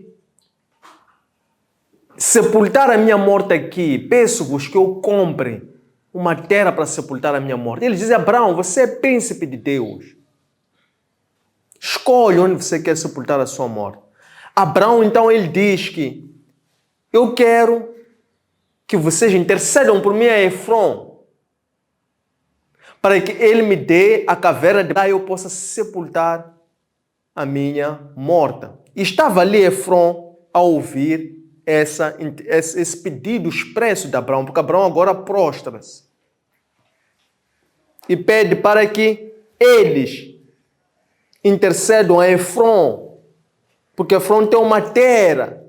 sepultar a minha morte aqui. Peço-vos que eu compre uma terra para sepultar a minha morte. Ele diz: Abraão, você é príncipe de Deus. Escolhe onde você quer sepultar a sua morte. Abraão, então, ele diz que eu quero que vocês intercedam por mim a Efron, para que ele me dê a caverna de eu possa sepultar a minha morta. E estava ali Efron a ouvir esse pedido expresso de Abraão, porque Abraão agora prostra-se e pede para que eles intercedam a Efron, porque Efron tem uma terra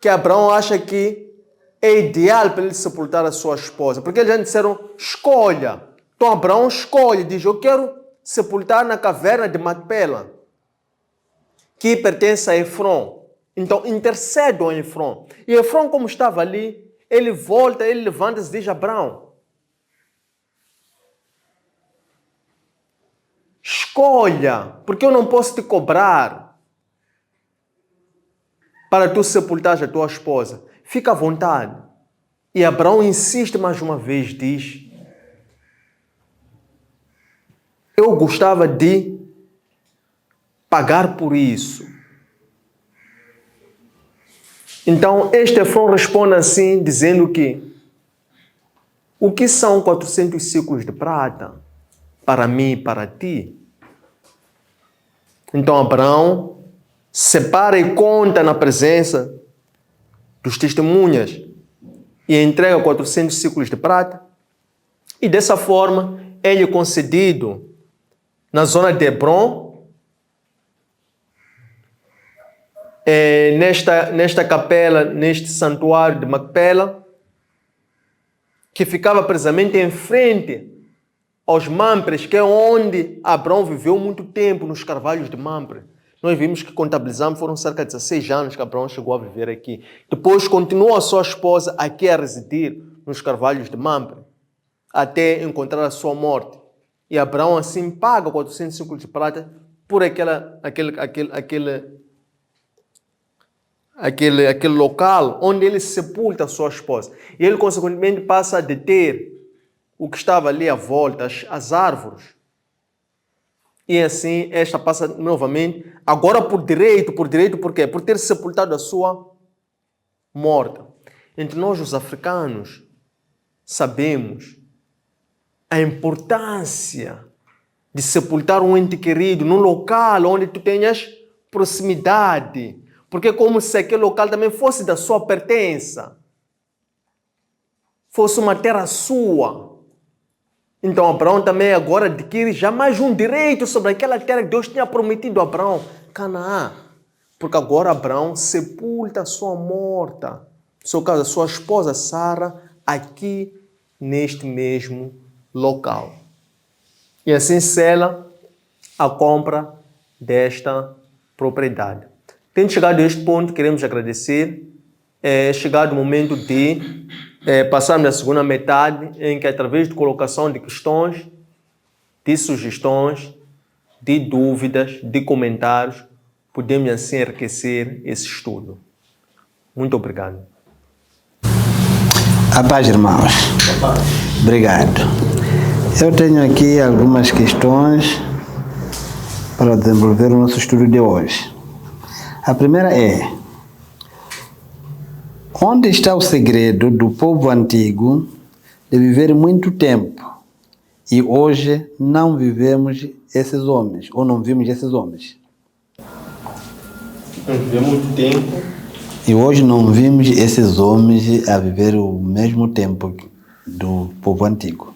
que Abraão acha que é ideal para ele sepultar a sua esposa, porque eles já disseram, escolha. Então Abraão escolhe, diz, eu quero sepultar na caverna de Macpela, que pertence a Efron. Então intercedam a Efron. E Efron, como estava ali, ele volta, ele levanta-se e diz a Abraão, escolha, porque eu não posso te cobrar para tu sepultares a tua esposa. Fica à vontade. E Abraão insiste mais uma vez, diz, eu gostava de pagar por isso. Então, este Efron responde assim, dizendo que o que são 400 ciclos de prata para mim e para ti? Então, Abraão separa e conta na presença dos testemunhas e entrega 400 ciclos de prata. E dessa forma, ele é concedido na zona de Hebron, nesta capela, neste santuário de Macpela, que ficava precisamente em frente aos Mampres, que é onde Abraão viveu muito tempo, nos carvalhos de Mampre. Nós vimos que contabilizamos, foram cerca de 16 anos que Abraão chegou a viver aqui. Depois continuou a sua esposa aqui a residir nos carvalhos de Mampre, até encontrar a sua morte. E Abraão assim paga 400 ciclos de prata por aquele local onde ele sepulta a sua esposa. E ele, consequentemente, passa a deter o que estava ali à volta, as árvores. E assim, esta passa novamente, agora por direito, por quê? Por ter sepultado a sua morta. Entre nós, os africanos, sabemos a importância de sepultar um ente querido num local onde tu tenhas proximidade, porque é como se aquele local também fosse da sua pertença, fosse uma terra sua. Então Abraão também agora adquire já mais um direito sobre aquela terra que Deus tinha prometido a Abraão, Canaã. Porque agora Abraão sepulta a sua morta, no seu caso a sua esposa Sara, aqui neste mesmo local. E assim sela a compra desta propriedade. Tendo chegado a este ponto, queremos agradecer. É chegado o momento de passarmos à segunda metade, em que através de colocação de questões, de sugestões, de dúvidas, de comentários, podemos assim enriquecer esse estudo. Muito obrigado. A paz, irmãos. Obrigado. Eu tenho aqui algumas questões para desenvolver o nosso estudo de hoje. A primeira é: onde está o segredo do povo antigo de viver muito tempo e hoje não vivemos esses homens, ou não vimos esses homens? Viver muito tempo. E hoje não vimos esses homens a viver o mesmo tempo do povo antigo.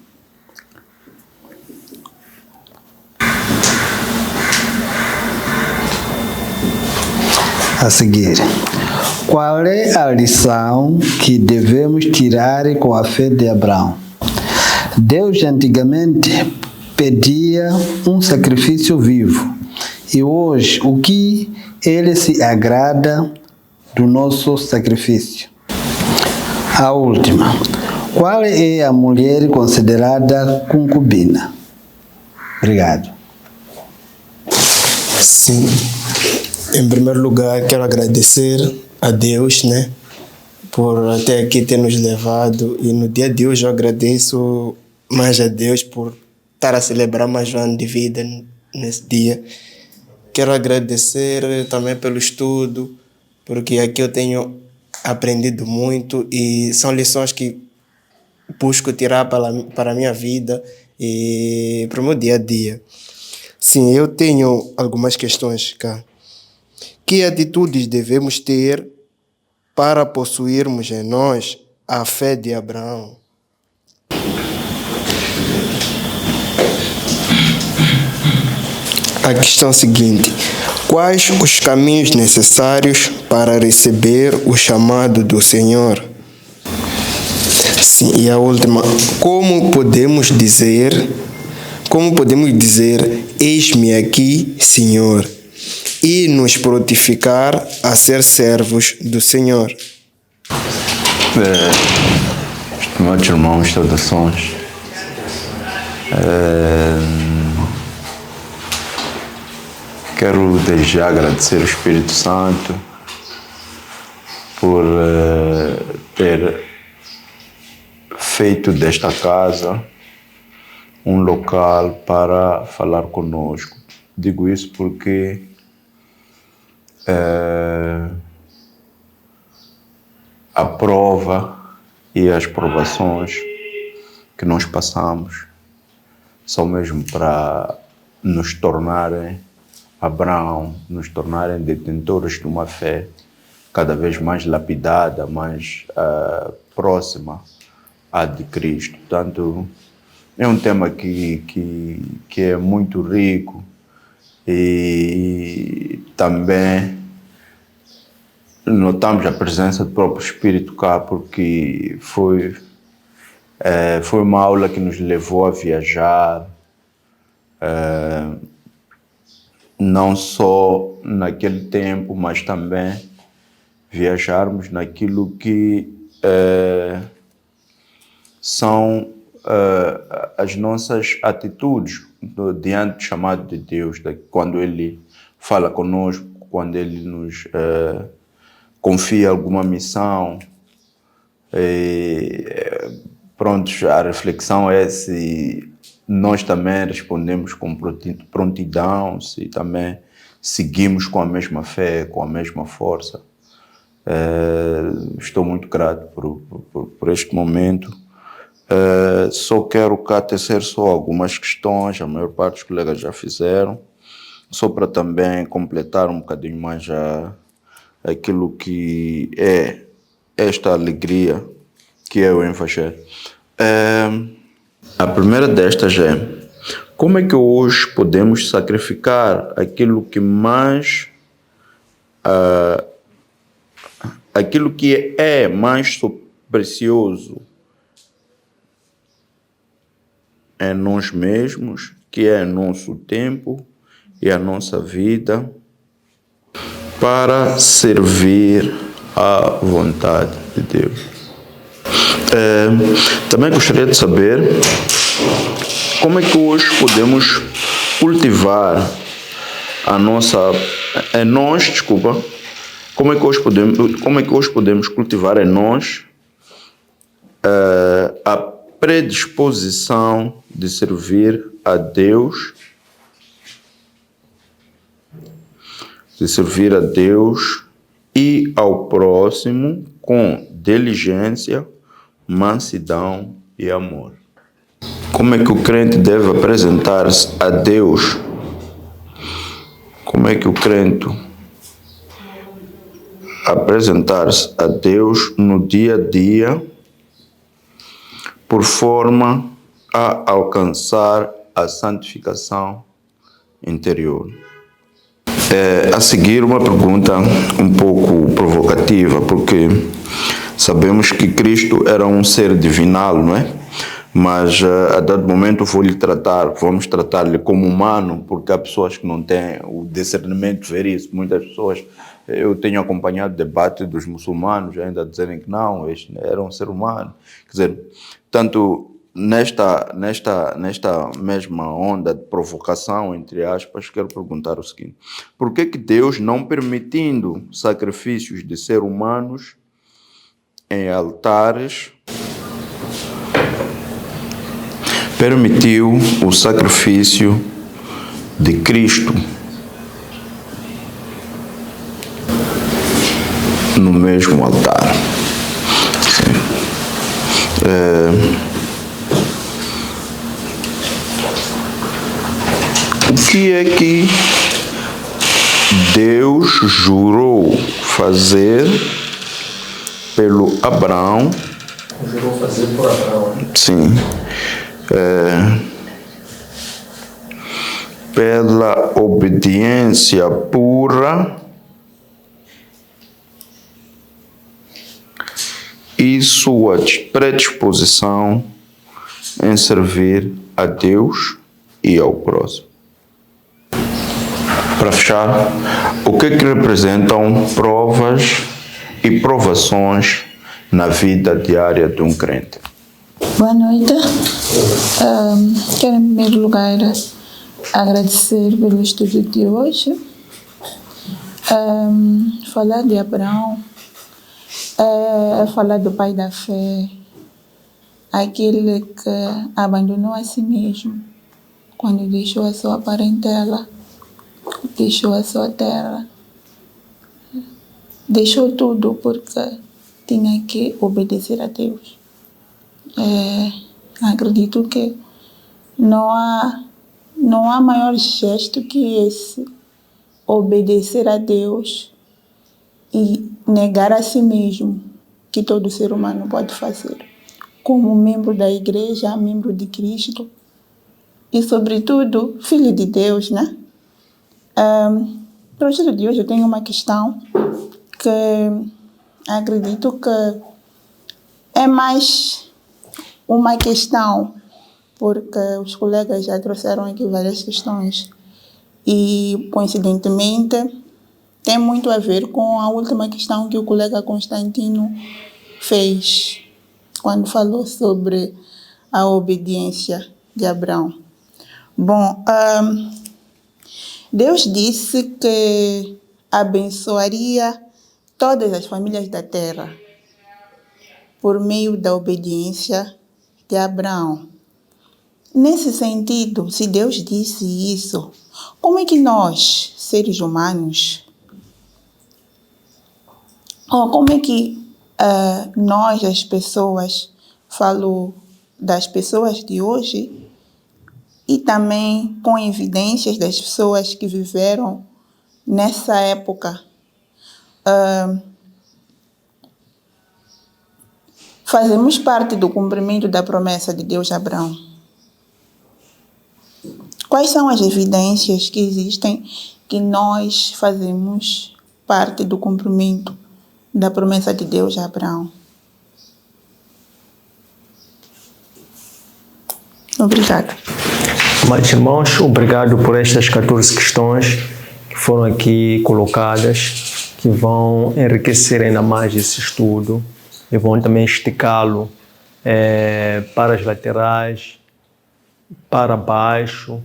A seguir, qual é a lição que devemos tirar com a fé de Abraão? Deus antigamente pedia um sacrifício vivo e hoje o que ele se agrada do nosso sacrifício? A última, qual é a mulher considerada concubina? Obrigado. Sim. Em primeiro lugar, quero agradecer a Deus, por até aqui ter nos levado. E no dia de hoje eu agradeço mais a Deus por estar a celebrar mais um ano de vida nesse dia. Quero agradecer também pelo estudo, porque aqui eu tenho aprendido muito e são lições que busco tirar para a minha vida e para o meu dia a dia. Sim, eu tenho algumas questões cá. Que atitudes devemos ter para possuirmos em nós a fé de Abraão. A questão seguinte: quais os caminhos necessários para receber o chamado do Senhor? Sim, e a última: como podemos dizer, eis-me aqui, Senhor, e nos prontificar a ser servos do Senhor? Estimados irmãos, saudações. Quero desde já agradecer ao Espírito Santo por ter feito desta casa um local para falar conosco. Digo isso porque a prova e as provações que nós passamos são mesmo para nos tornarem Abraão, nos tornarem detentores de uma fé cada vez mais lapidada, mais próxima à de Cristo. Portanto, é um tema que é muito rico e também notamos a presença do próprio Espírito cá, porque foi uma aula que nos levou a viajar, não só naquele tempo, mas também viajarmos naquilo que são as nossas atitudes diante do chamado de Deus, quando Ele fala conosco, quando Ele nos confia alguma missão. Pronto, a reflexão é se nós também respondemos com prontidão, se também seguimos com a mesma fé, com a mesma força. Estou muito grato por este momento. Só quero cá tecer só algumas questões, a maior parte dos colegas já fizeram, só para também completar um bocadinho mais aquilo que é esta alegria que é o Evangelho. A primeira destas é: como é que hoje podemos sacrificar aquilo que mais aquilo que é mais precioso em nós mesmos, que é nosso tempo e a nossa vida, para servir à vontade de Deus? Também gostaria de saber como é que hoje podemos cultivar como é que hoje podemos cultivar em nós a predisposição de servir a Deus, e ao próximo com diligência, mansidão e amor. Como é que o crente deve apresentar-se a Deus? Como é que o crente apresentar-se a Deus no dia a dia, por forma a alcançar a santificação interior? A seguir, uma pergunta um pouco provocativa, porque sabemos que Cristo era um ser divinal, não é? Mas a dado momento vamos tratar-lhe como humano, porque há pessoas que não têm o discernimento de ver isso. Muitas pessoas, eu tenho acompanhado o debate dos muçulmanos ainda dizerem que não, este era um ser humano. Quer dizer, tanto nesta mesma onda de provocação, entre aspas, quero perguntar o seguinte: por que Deus, não permitindo sacrifícios de seres humanos em altares, permitiu o sacrifício de Cristo no mesmo altar? O que é que Deus jurou fazer pelo Abraão. Jurou fazer por Abraão. Sim. Pela obediência pura e sua predisposição em servir a Deus e ao próximo. Para fechar, o que representam provas e provações na vida diária de um crente? Boa noite. Quero, em primeiro lugar, agradecer pelo estudo de hoje. Falar de Abraão é falar do pai da fé, aquele que abandonou a si mesmo quando deixou a sua parentela, deixou a sua terra, deixou tudo porque tinha que obedecer a Deus. Acredito que não há maior gesto que esse, obedecer a Deus e negar a si mesmo, que todo ser humano pode fazer, como membro da igreja, membro de Cristo e, sobretudo, filho de Deus, né? Para o estudo de hoje eu tenho uma questão que acredito que é mais uma questão, porque os colegas já trouxeram aqui várias questões e, coincidentemente, tem muito a ver com a última questão que o colega Constantino fez quando falou sobre a obediência de Abraão. Bom, Deus disse que abençoaria todas as famílias da terra por meio da obediência de Abraão. Nesse sentido, se Deus disse isso, como é que nós, seres humanos, como é que nós, as pessoas, falo das pessoas de hoje e também com evidências das pessoas que viveram nessa época, fazemos parte do cumprimento da promessa de Deus a Abraão? Quais são as evidências que existem que nós fazemos parte do cumprimento da promessa de Deus a Abraão? Obrigada. Mas, irmãos, obrigado por estas 14 questões que foram aqui colocadas, que vão enriquecer ainda mais esse estudo e vão também esticá-lo para as laterais, para baixo,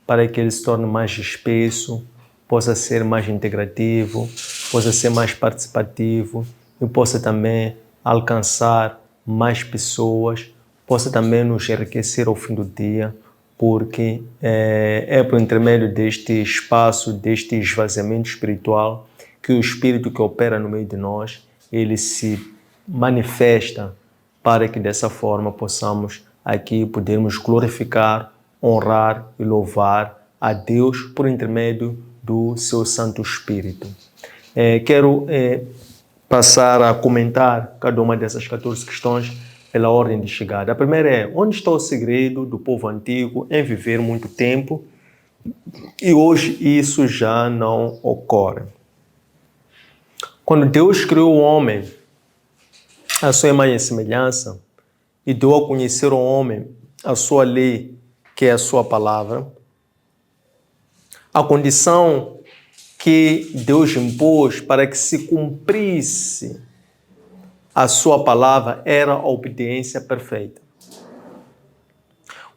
para que ele se torne mais espesso, possa ser mais integrativo, possa ser mais participativo e possa também alcançar mais pessoas, possa também nos enriquecer ao fim do dia, porque é por intermédio deste espaço, deste esvaziamento espiritual, que o Espírito que opera no meio de nós, ele se manifesta para que dessa forma possamos aqui podermos glorificar, honrar e louvar a Deus por intermédio do seu Santo Espírito. Quero passar a comentar cada uma dessas 14 questões pela ordem de chegada. A primeira é: onde está o segredo do povo antigo em viver muito tempo e hoje isso já não ocorre? Quando Deus criou o homem à sua imagem e semelhança e deu a conhecer ao homem a sua lei, que é a sua palavra, a condição que Deus impôs para que se cumprisse a sua palavra era a obediência perfeita.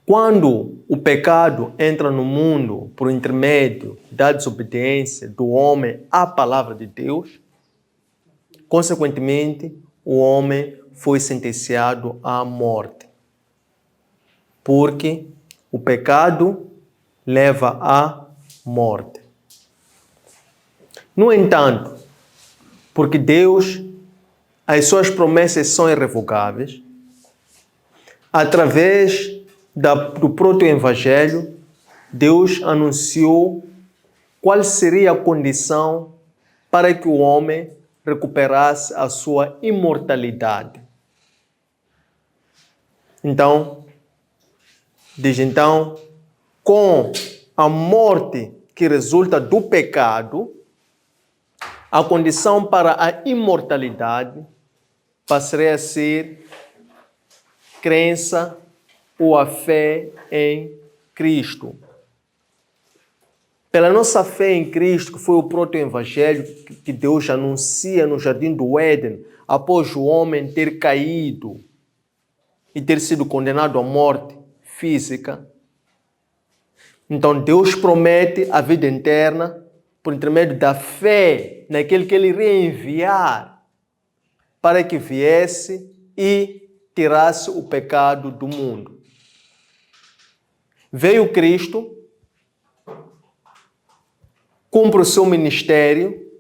Quando o pecado entra no mundo por intermédio da desobediência do homem à palavra de Deus, consequentemente, o homem foi sentenciado à morte. Porque o pecado leva à morte. No entanto, porque Deus, as suas promessas são irrevogáveis, através do proto-evangelho, Deus anunciou qual seria a condição para que o homem recuperasse a sua imortalidade. Então, desde então, com a morte que resulta do pecado, a condição para a imortalidade passaria a ser crença ou a fé em Cristo. Pela nossa fé em Cristo, que foi o proto-evangelho que Deus anuncia no jardim do Éden, após o homem ter caído e ter sido condenado à morte física. Então Deus promete a vida eterna por intermédio da fé naquele que Ele iria enviar para que viesse e tirasse o pecado do mundo. Veio Cristo, cumpre o seu ministério,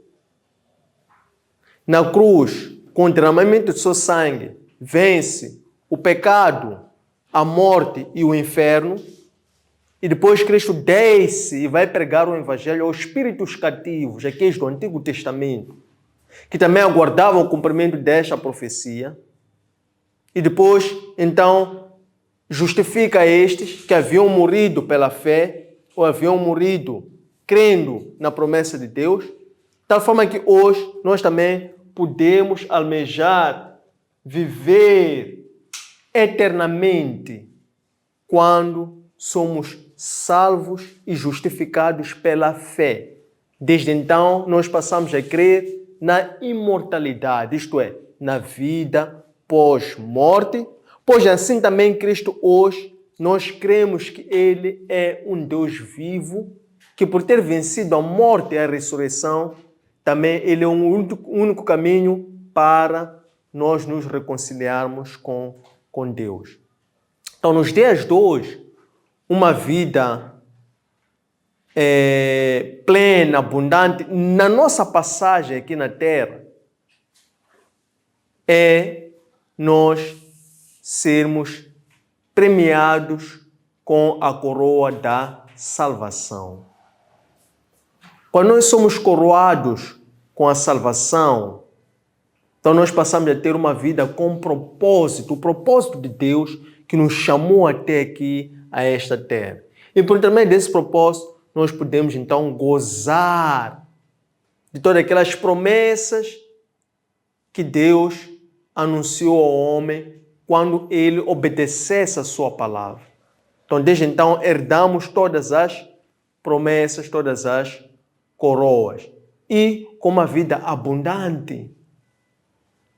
na cruz, com o derramamento do seu sangue, vence o pecado, a morte e o inferno, e depois Cristo desce e vai pregar o evangelho aos espíritos cativos, aqueles do Antigo Testamento, que também aguardavam o cumprimento desta profecia, e depois, então, justifica estes que haviam morrido pela fé, ou haviam morrido crendo na promessa de Deus, de tal forma que hoje nós também podemos almejar viver eternamente quando somos salvos e justificados pela fé. Desde então, nós passamos a crer na imortalidade, isto é, na vida pós-morte, pois assim também Cristo hoje, nós cremos que Ele é um Deus vivo, que por ter vencido a morte e a ressurreição, também Ele é o único caminho para nós nos reconciliarmos com Deus. Então, nos dias de hoje, uma vida plena, abundante, na nossa passagem aqui na Terra, é nós sermos premiados com a coroa da salvação. Quando nós somos coroados com a salvação, então nós passamos a ter uma vida com propósito, o propósito de Deus que nos chamou até aqui, a esta terra. E por intermédio desse propósito, nós podemos então gozar de todas aquelas promessas que Deus anunciou ao homem quando ele obedecesse a sua palavra. Então, desde então, herdamos todas as promessas, todas as coroas e com uma vida abundante.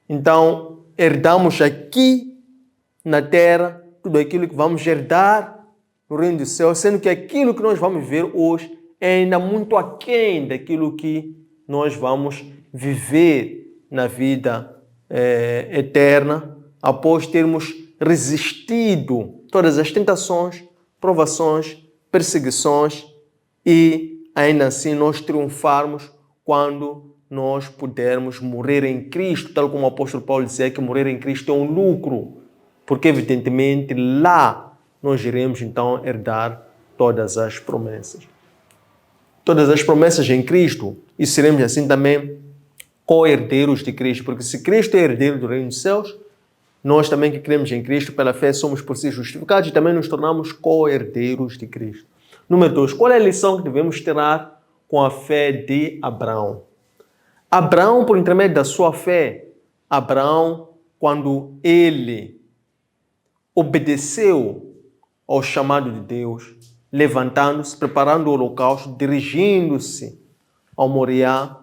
Então, herdamos aqui na terra tudo aquilo que vamos herdar no reino do céu, sendo que aquilo que nós vamos ver hoje é ainda muito aquém daquilo que nós vamos viver na vida eterna, após termos resistido todas as tentações, provações, perseguições e ainda assim nós triunfarmos quando nós pudermos morrer em Cristo, tal como o apóstolo Paulo dizia que morrer em Cristo é um lucro, porque evidentemente lá nós iremos então herdar todas as promessas. Todas as promessas em Cristo, e seremos assim também co-herdeiros de Cristo, porque se Cristo é herdeiro do reino dos céus, nós também que cremos em Cristo, pela fé, somos por si justificados e também nos tornamos co-herdeiros de Cristo. Número 2, qual é a lição que devemos tirar com a fé de Abraão? Abraão, por intermédio da sua fé, Abraão, quando ele obedeceu ao chamado de Deus, levantando-se, preparando o holocausto, dirigindo-se ao Moriá,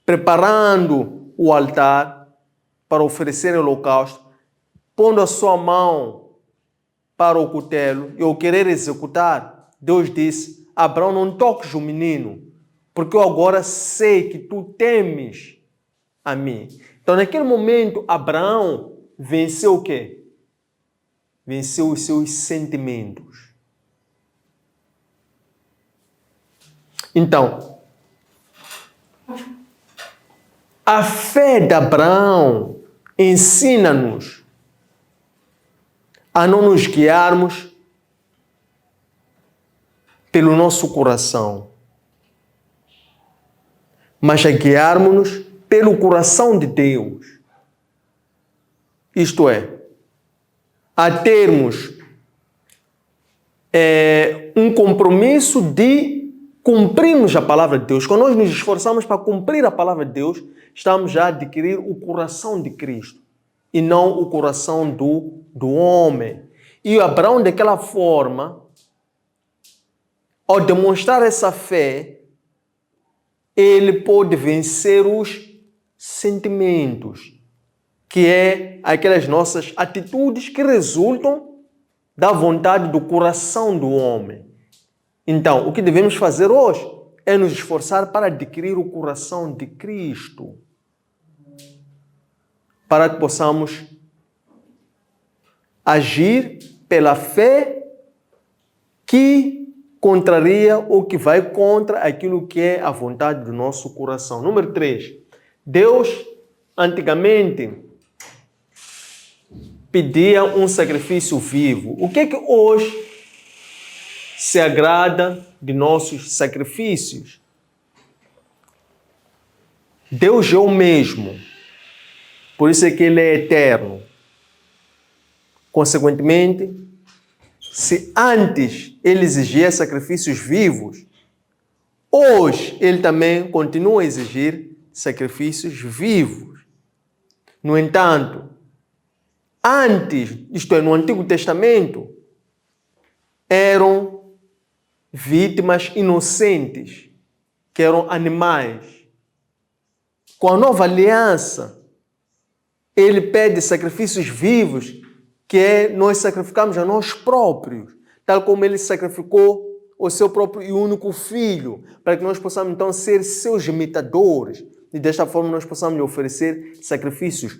preparando o altar para oferecer o holocausto, pondo a sua mão para o cutelo e ao querer executar, Deus disse: Abraão, não toques o menino, porque eu agora sei que tu temes a mim. Então, naquele momento, Abraão venceu o quê? Venceu os seus sentimentos. Então, a fé de Abraão ensina-nos a não nos guiarmos pelo nosso coração, mas a guiarmos-nos pelo coração de Deus. Isto é, a termos um compromisso de cumprirmos a palavra de Deus. Quando nós nos esforçamos para cumprir a palavra de Deus, estamos já a adquirir o coração de Cristo e não o coração do homem. E Abraão, daquela forma, ao demonstrar essa fé, ele pode vencer os sentimentos, que é aquelas nossas atitudes que resultam da vontade do coração do homem. Então, o que devemos fazer hoje é nos esforçar para adquirir o coração de Cristo, para que possamos agir pela fé que contraria ou que vai contra aquilo que é a vontade do nosso coração. Número 3. Deus, antigamente, pedia um sacrifício vivo. O que é que hoje se agrada de nossos sacrifícios? Deus é o mesmo. Por isso é que Ele é eterno. Consequentemente, se antes Ele exigia sacrifícios vivos, hoje Ele também continua a exigir sacrifícios vivos. No entanto, antes, isto é, no Antigo Testamento, eram vítimas inocentes, que eram animais. Com a nova aliança, Ele pede sacrifícios vivos, que é nós sacrificamos a nós próprios, tal como Ele sacrificou o seu próprio e único Filho, para que nós possamos então ser seus imitadores, e desta forma nós possamos lhe oferecer sacrifícios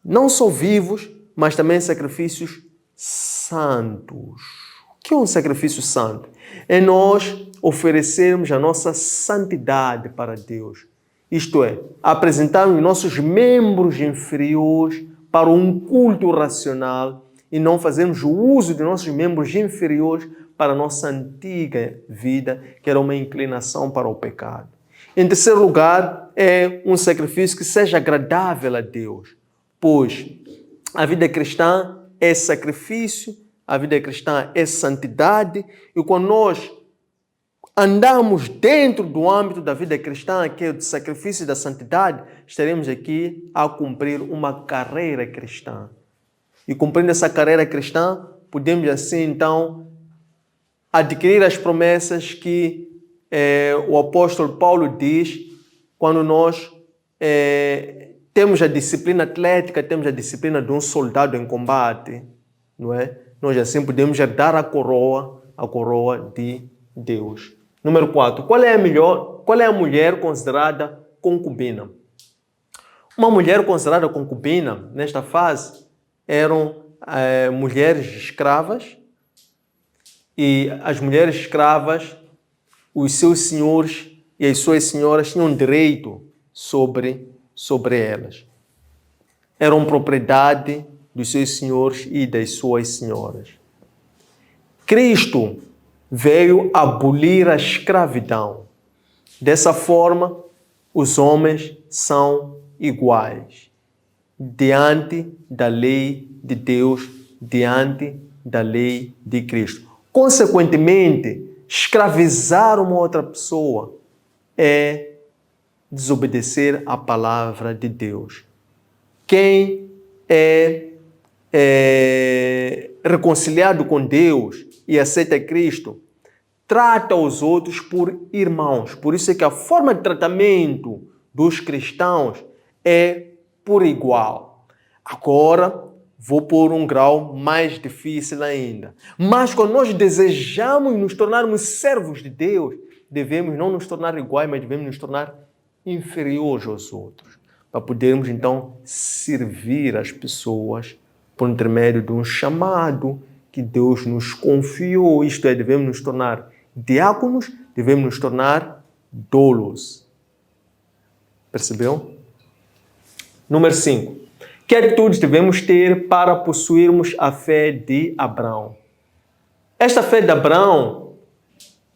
não só vivos, mas também sacrifícios santos. O que é um sacrifício santo? É nós oferecermos a nossa santidade para Deus. Isto é, apresentarmos nossos membros inferiores para um culto racional e não fazermos o uso de nossos membros inferiores para a nossa antiga vida, que era uma inclinação para o pecado. Em terceiro lugar, é um sacrifício que seja agradável a Deus, pois a vida cristã é sacrifício, a vida cristã é santidade, e quando nós andamos dentro do âmbito da vida cristã, que é o sacrifício da santidade, estaremos aqui a cumprir uma carreira cristã. E cumprindo essa carreira cristã, podemos assim então adquirir as promessas que o apóstolo Paulo diz quando nós temos a disciplina atlética, temos a disciplina de um soldado em combate, não é? Nós assim podemos herdar a coroa de Deus. Número 4. Qual é a mulher considerada concubina? Uma mulher considerada concubina, nesta fase, eram mulheres escravas, e as mulheres escravas, os seus senhores e as suas senhoras tinham direito sobre elas. Eram propriedade dos seus senhores e das suas senhoras. Cristo veio abolir a escravidão. Dessa forma, os homens são iguais diante da lei de Deus, diante da lei de Cristo. Consequentemente, escravizar uma outra pessoa é desobedecer à palavra de Deus. Quem é reconciliado com Deus e aceita Cristo, trata os outros por irmãos. Por isso é que a forma de tratamento dos cristãos é por igual. Agora, vou pôr um grau mais difícil ainda. Mas quando nós desejamos nos tornarmos servos de Deus, devemos não nos tornar iguais, mas devemos nos tornar inferiores aos outros, para podermos então servir as pessoas por intermédio de um chamado que Deus nos confiou. Isto é, devemos nos tornar diáconos, devemos nos tornar doulos. Percebeu? Número 5. Que atitudes devemos ter para possuirmos a fé de Abraão? Esta fé de Abraão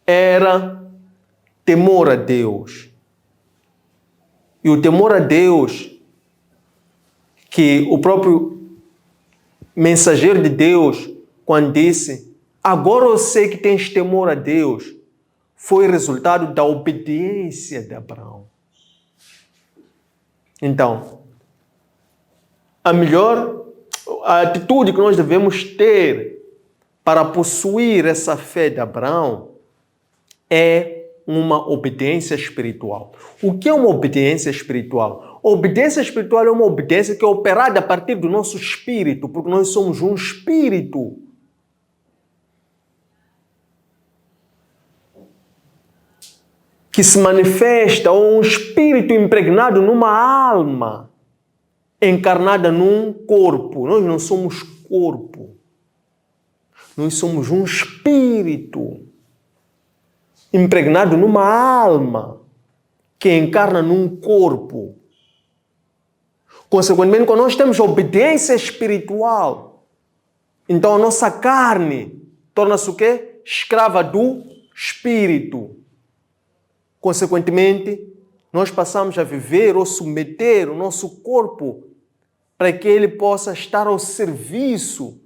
era temor a Deus. E o temor a Deus, que o próprio mensageiro de Deus, quando disse, agora eu sei que tens temor a Deus, foi resultado da obediência de Abraão. Então, a atitude que nós devemos ter para possuir essa fé de Abraão é uma obediência espiritual. O que é uma obediência espiritual? A obediência espiritual é uma obediência que é operada a partir do nosso espírito, porque nós somos um espírito. Que se manifesta, ou um espírito impregnado numa alma, encarnada num corpo. Nós não somos corpo. Nós somos um espírito impregnado numa alma que encarna num corpo. Consequentemente, quando nós temos obediência espiritual, então a nossa carne torna-se o quê? Escrava do espírito. Consequentemente, nós passamos a viver ou submeter o nosso corpo para que ele possa estar ao serviço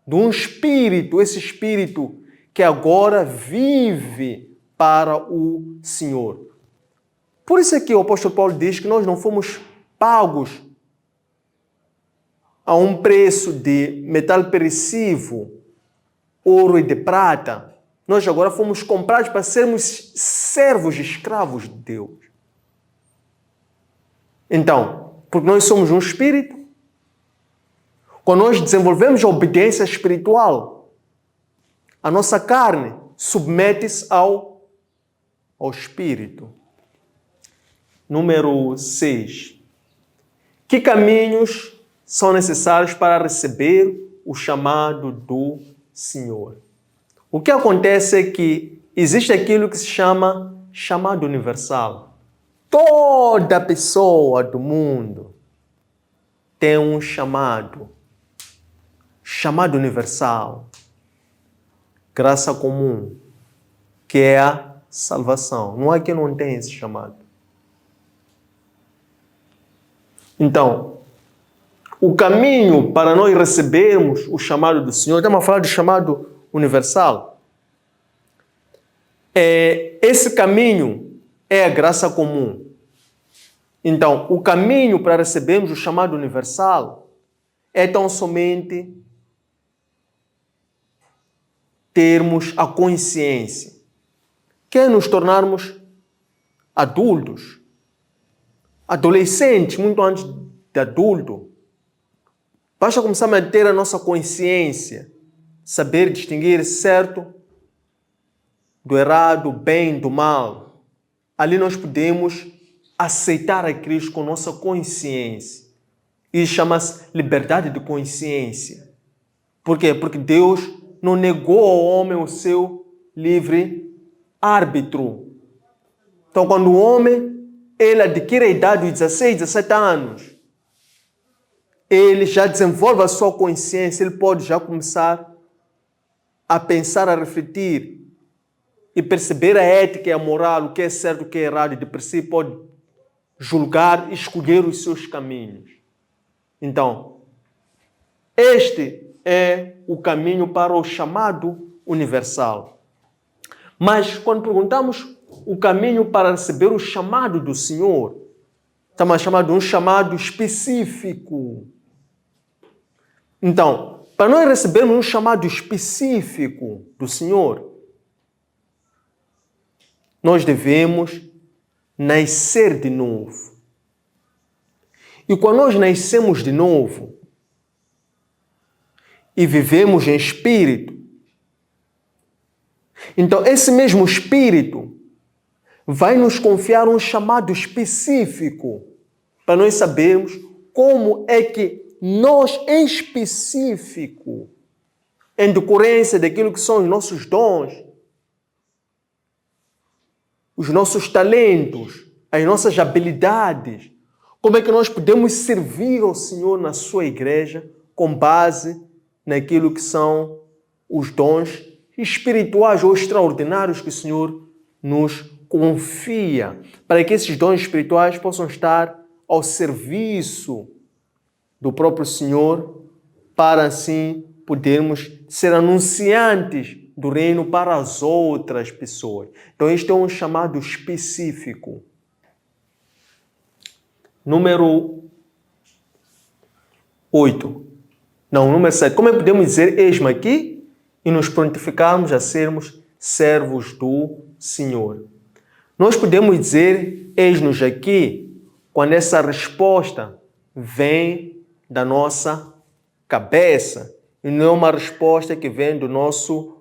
de um espírito, esse espírito que agora vive para o Senhor. Por isso é que o apóstolo Paulo diz que nós não fomos pagos a um preço de metal perecível, ouro e de prata. Nós agora fomos comprados para sermos servos e escravos de Deus. Então, porque nós somos um espírito, quando nós desenvolvemos a obediência espiritual, a nossa carne submete-se ao espírito. Número 6. Que caminhos são necessários para receber o chamado do Senhor? O que acontece é que existe aquilo que se chama chamado universal. Toda pessoa do mundo tem um chamado universal, graça comum, que é a salvação. Não há quem não tenha esse chamado. Então, o caminho para nós recebermos o chamado do Senhor, estamos a falar do chamado universal. Esse caminho é a graça comum. Então, o caminho para recebermos o chamado universal é tão somente termos a consciência, que é nos tornarmos adultos, adolescentes, muito antes de adulto. Basta começarmos a ter a nossa consciência, saber distinguir certo do errado, bem do mal. Ali nós podemos aceitar a Cristo com nossa consciência. Isso chama-se liberdade de consciência. Por quê? Porque Deus não negou ao homem o seu livre árbitro. Então, quando o homem ele adquire a idade de 16, 17 anos, ele já desenvolve a sua consciência, ele pode já começar a pensar, a refletir e perceber a ética e a moral, o que é certo, o que é errado, e de por si pode julgar e escolher os seus caminhos. Então, este é o caminho para o chamado universal. Mas quando perguntamos o caminho para receber o chamado do Senhor, estamos chamando de um chamado específico. Então, para nós recebermos um chamado específico do Senhor, nós devemos nascer de novo. E quando nós nascemos de novo e vivemos em espírito, então esse mesmo espírito vai nos confiar um chamado específico para nós sabermos como é que nós, em específico, em decorrência daquilo que são os nossos dons, os nossos talentos, as nossas habilidades, como é que nós podemos servir ao Senhor na sua igreja com base naquilo que são os dons espirituais ou extraordinários que o Senhor nos confia para que esses dons espirituais possam estar ao serviço do próprio Senhor, para assim podermos ser anunciantes do reino para as outras pessoas. Então, este é um chamado específico. Número 8. Não, número 7. Como é que podemos dizer eis-me aqui e nos prontificarmos a sermos servos do Senhor? Nós podemos dizer eis-nos aqui quando essa resposta vem da nossa cabeça e não é uma resposta que vem do nosso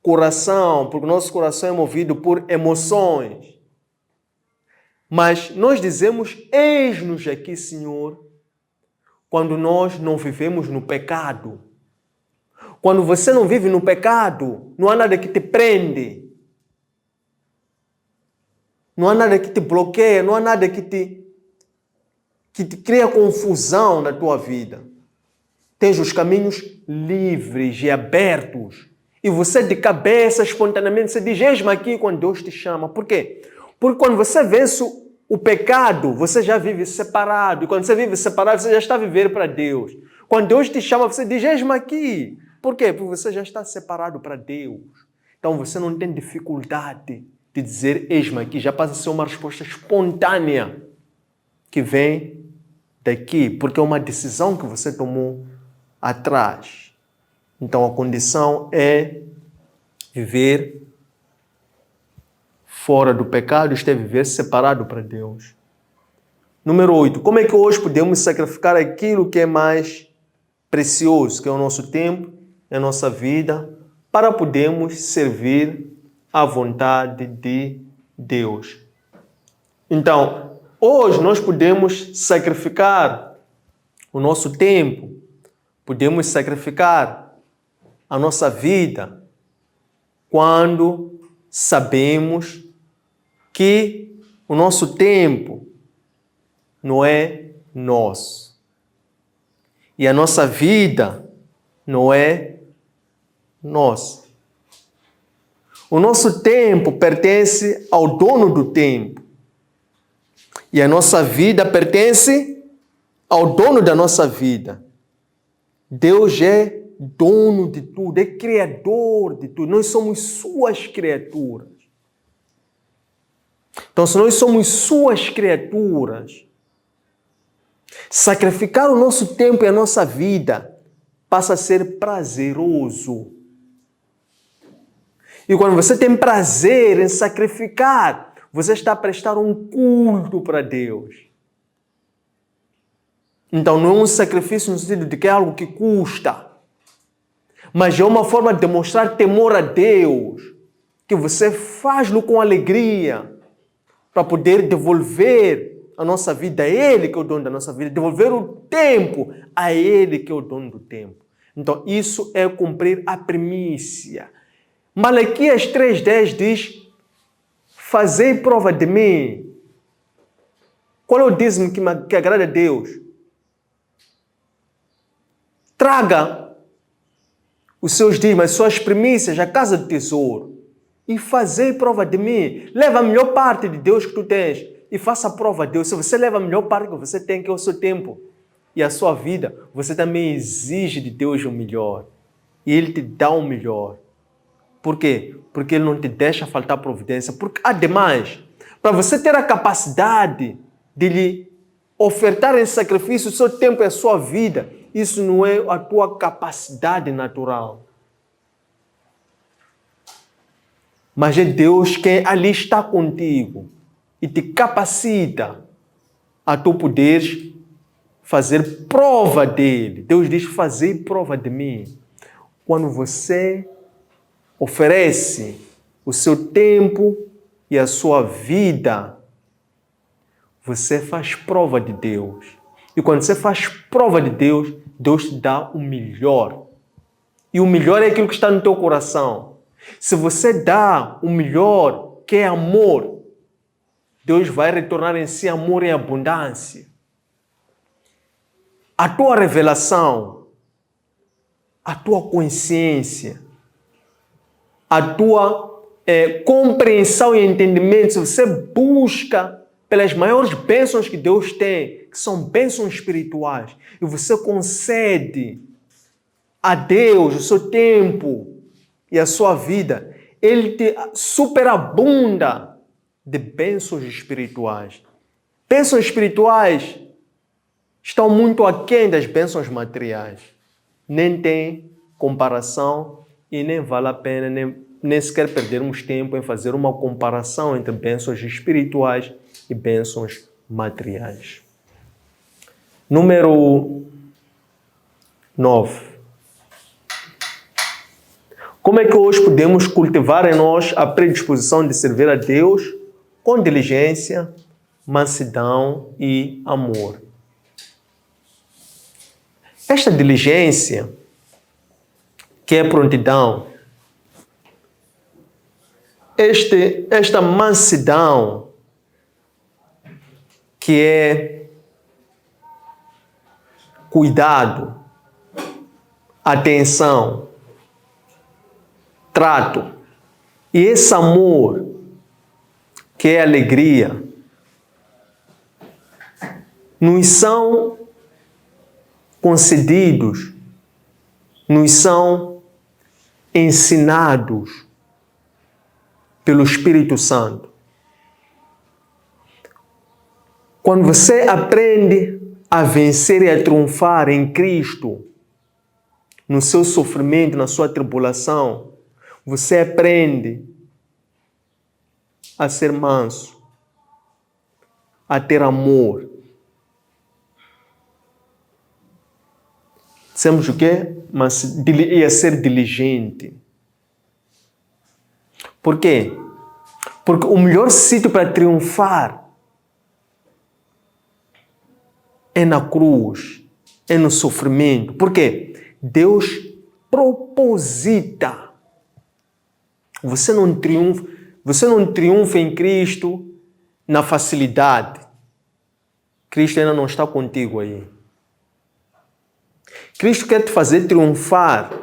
coração, porque o nosso coração é movido por emoções. Mas nós dizemos eis-nos aqui, Senhor, quando nós não vivemos no pecado. Quando você não vive no pecado, não há nada que te prende. Não há nada que te bloqueia, não há nada que te cria confusão na tua vida. Tens os caminhos livres e abertos. E você de cabeça, espontaneamente, você diz, eis-me aqui quando Deus te chama. Por quê? Porque quando você vence o pecado, você já vive separado. E quando você vive separado, você já está a viver para Deus. Quando Deus te chama, você diz, eis-me aqui. Por quê? Porque você já está separado para Deus. Então você não tem dificuldade de dizer, eis-me aqui. Já passa a ser uma resposta espontânea que vem daqui, porque é uma decisão que você tomou atrás. Então a condição é viver fora do pecado, isto é viver separado para Deus. Número 8. Como é que hoje podemos sacrificar aquilo que é mais precioso, que é o nosso tempo, a nossa vida, para podermos servir à vontade de Deus? Então, hoje nós podemos sacrificar o nosso tempo, podemos sacrificar a nossa vida quando sabemos que o nosso tempo não é nosso e a nossa vida não é nossa. O nosso tempo pertence ao dono do tempo e a nossa vida pertence ao dono da nossa vida. Deus é dono de tudo, é criador de tudo. Nós somos suas criaturas. Então, se nós somos suas criaturas, sacrificar o nosso tempo e a nossa vida passa a ser prazeroso. E quando você tem prazer em sacrificar, você está a prestar um culto para Deus. Então, não é um sacrifício no sentido de que é algo que custa, mas é uma forma de demonstrar temor a Deus, que você faz-lo com alegria, para poder devolver a nossa vida a Ele, que é o dono da nossa vida, devolver o tempo a Ele, que é o dono do tempo. Então, isso é cumprir a primícia. Malaquias 3:10 diz, fazei prova de mim. Qual é o dízimo que agrada a Deus? Traga os seus dízimos, as suas primícias à casa do tesouro e fazei prova de mim. Leva a melhor parte de Deus que tu tens e faça a prova de Deus. Se você leva a melhor parte que você tem, que é o seu tempo e a sua vida, você também exige de Deus o melhor. E Ele te dá o melhor. Por quê? Porque Ele não te deixa faltar providência. Porque, ademais, para você ter a capacidade de lhe ofertar em sacrifício o seu tempo e a sua vida, isso não é a tua capacidade natural. Mas é Deus quem ali está contigo e te capacita a tu poderes fazer prova dele. Deus diz, fazer prova de mim. Quando você oferece o seu tempo e a sua vida, você faz prova de Deus. E quando você faz prova de Deus, Deus te dá o melhor. E o melhor é aquilo que está no teu coração. Se você dá o melhor, que é amor, Deus vai retornar em si amor em abundância. A tua revelação, a tua consciência, a tua compreensão e entendimento, se você busca pelas maiores bênçãos que Deus tem, que são bênçãos espirituais, e você concede a Deus o seu tempo e a sua vida, Ele te superabunda de bênçãos espirituais. Bênçãos espirituais estão muito aquém das bênçãos materiais. Nem tem comparação e nem vale a pena, nem sequer perdermos tempo em fazer uma comparação entre bênçãos espirituais e bênçãos materiais. Número 9. Como é que hoje podemos cultivar em nós a predisposição de servir a Deus com diligência, mansidão e amor? Esta diligência, que é prontidão, esta mansidão, que é cuidado, atenção, trato, e esse amor, que é alegria, nos são concedidos, nos são ensinados pelo Espírito Santo. Quando você aprende a vencer e a triunfar em Cristo, no seu sofrimento, na sua tribulação, você aprende a ser manso, a ter amor. Dissemos o quê? E a ser diligente. Por quê? Porque o melhor sítio para triunfar é na cruz, é no sofrimento. Por quê? Deus proposita. Você não triunfa em Cristo na facilidade. Cristo ainda não está contigo aí. Cristo quer te fazer triunfar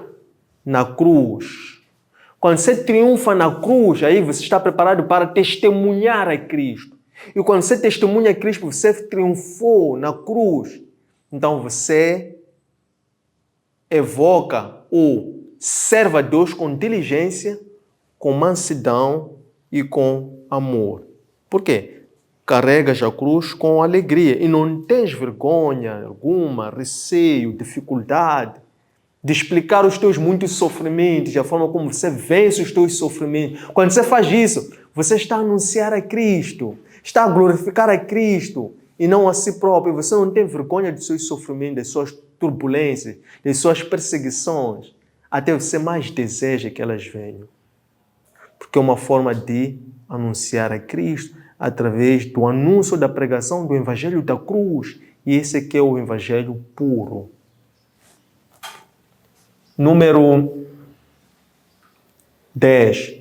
na cruz. Quando você triunfa na cruz, aí você está preparado para testemunhar a Cristo. E quando você testemunha a Cristo, você triunfou na cruz. Então você evoca ou serve a Deus com diligência, com mansidão e com amor. Por quê? Carregas a cruz com alegria e não tens vergonha alguma, receio, dificuldade de explicar os teus muitos sofrimentos, a forma como você vence os teus sofrimentos. Quando você faz isso, você está a anunciar a Cristo, está a glorificar a Cristo e não a si próprio. Você não tem vergonha dos seus sofrimentos, das suas turbulências, das suas perseguições. Até você mais deseja que elas venham. Porque é uma forma de anunciar a Cristo através do anúncio da pregação do Evangelho da cruz. E esse aqui é o Evangelho puro. Número 10.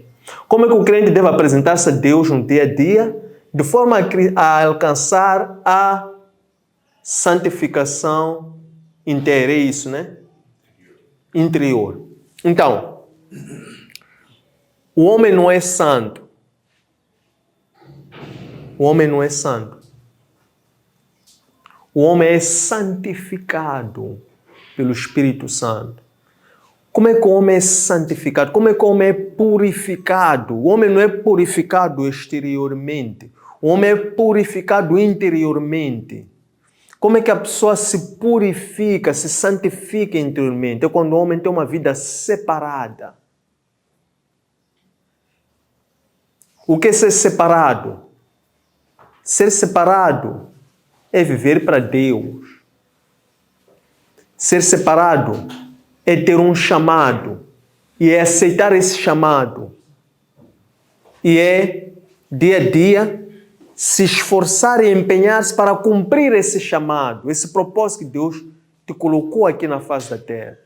Como é que o crente deve apresentar-se a Deus no dia a dia? De forma a alcançar a santificação inteira. É isso, né? Interior. Então, o homem não é santo. O homem não é santo. O homem é santificado pelo Espírito Santo. Como é que o homem é santificado? Como é que o homem é purificado? O homem não é purificado exteriormente. O homem é purificado interiormente. Como é que a pessoa se purifica, se santifica interiormente? É quando o homem tem uma vida separada. O que é ser separado? Ser separado é viver para Deus. Ser separado é ter um chamado e é aceitar esse chamado. E é, dia a dia, se esforçar e empenhar-se para cumprir esse chamado, esse propósito que Deus te colocou aqui na face da terra.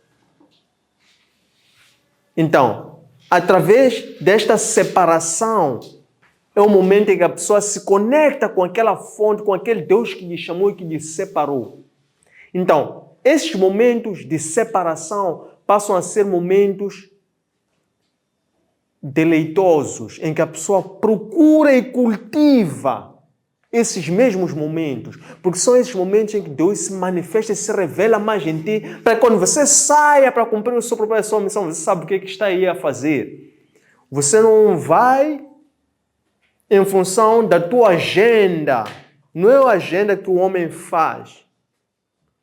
Então, através desta separação, é o momento em que a pessoa se conecta com aquela fonte, com aquele Deus que lhe chamou e que lhe separou. Então, esses momentos de separação passam a ser momentos deleitosos, em que a pessoa procura e cultiva esses mesmos momentos, porque são esses momentos em que Deus se manifesta e se revela mais em ti, para que quando você saia para cumprir a sua própria missão, você sabe o que está aí a fazer. Você não vai em função da tua agenda. Não é a agenda que o homem faz.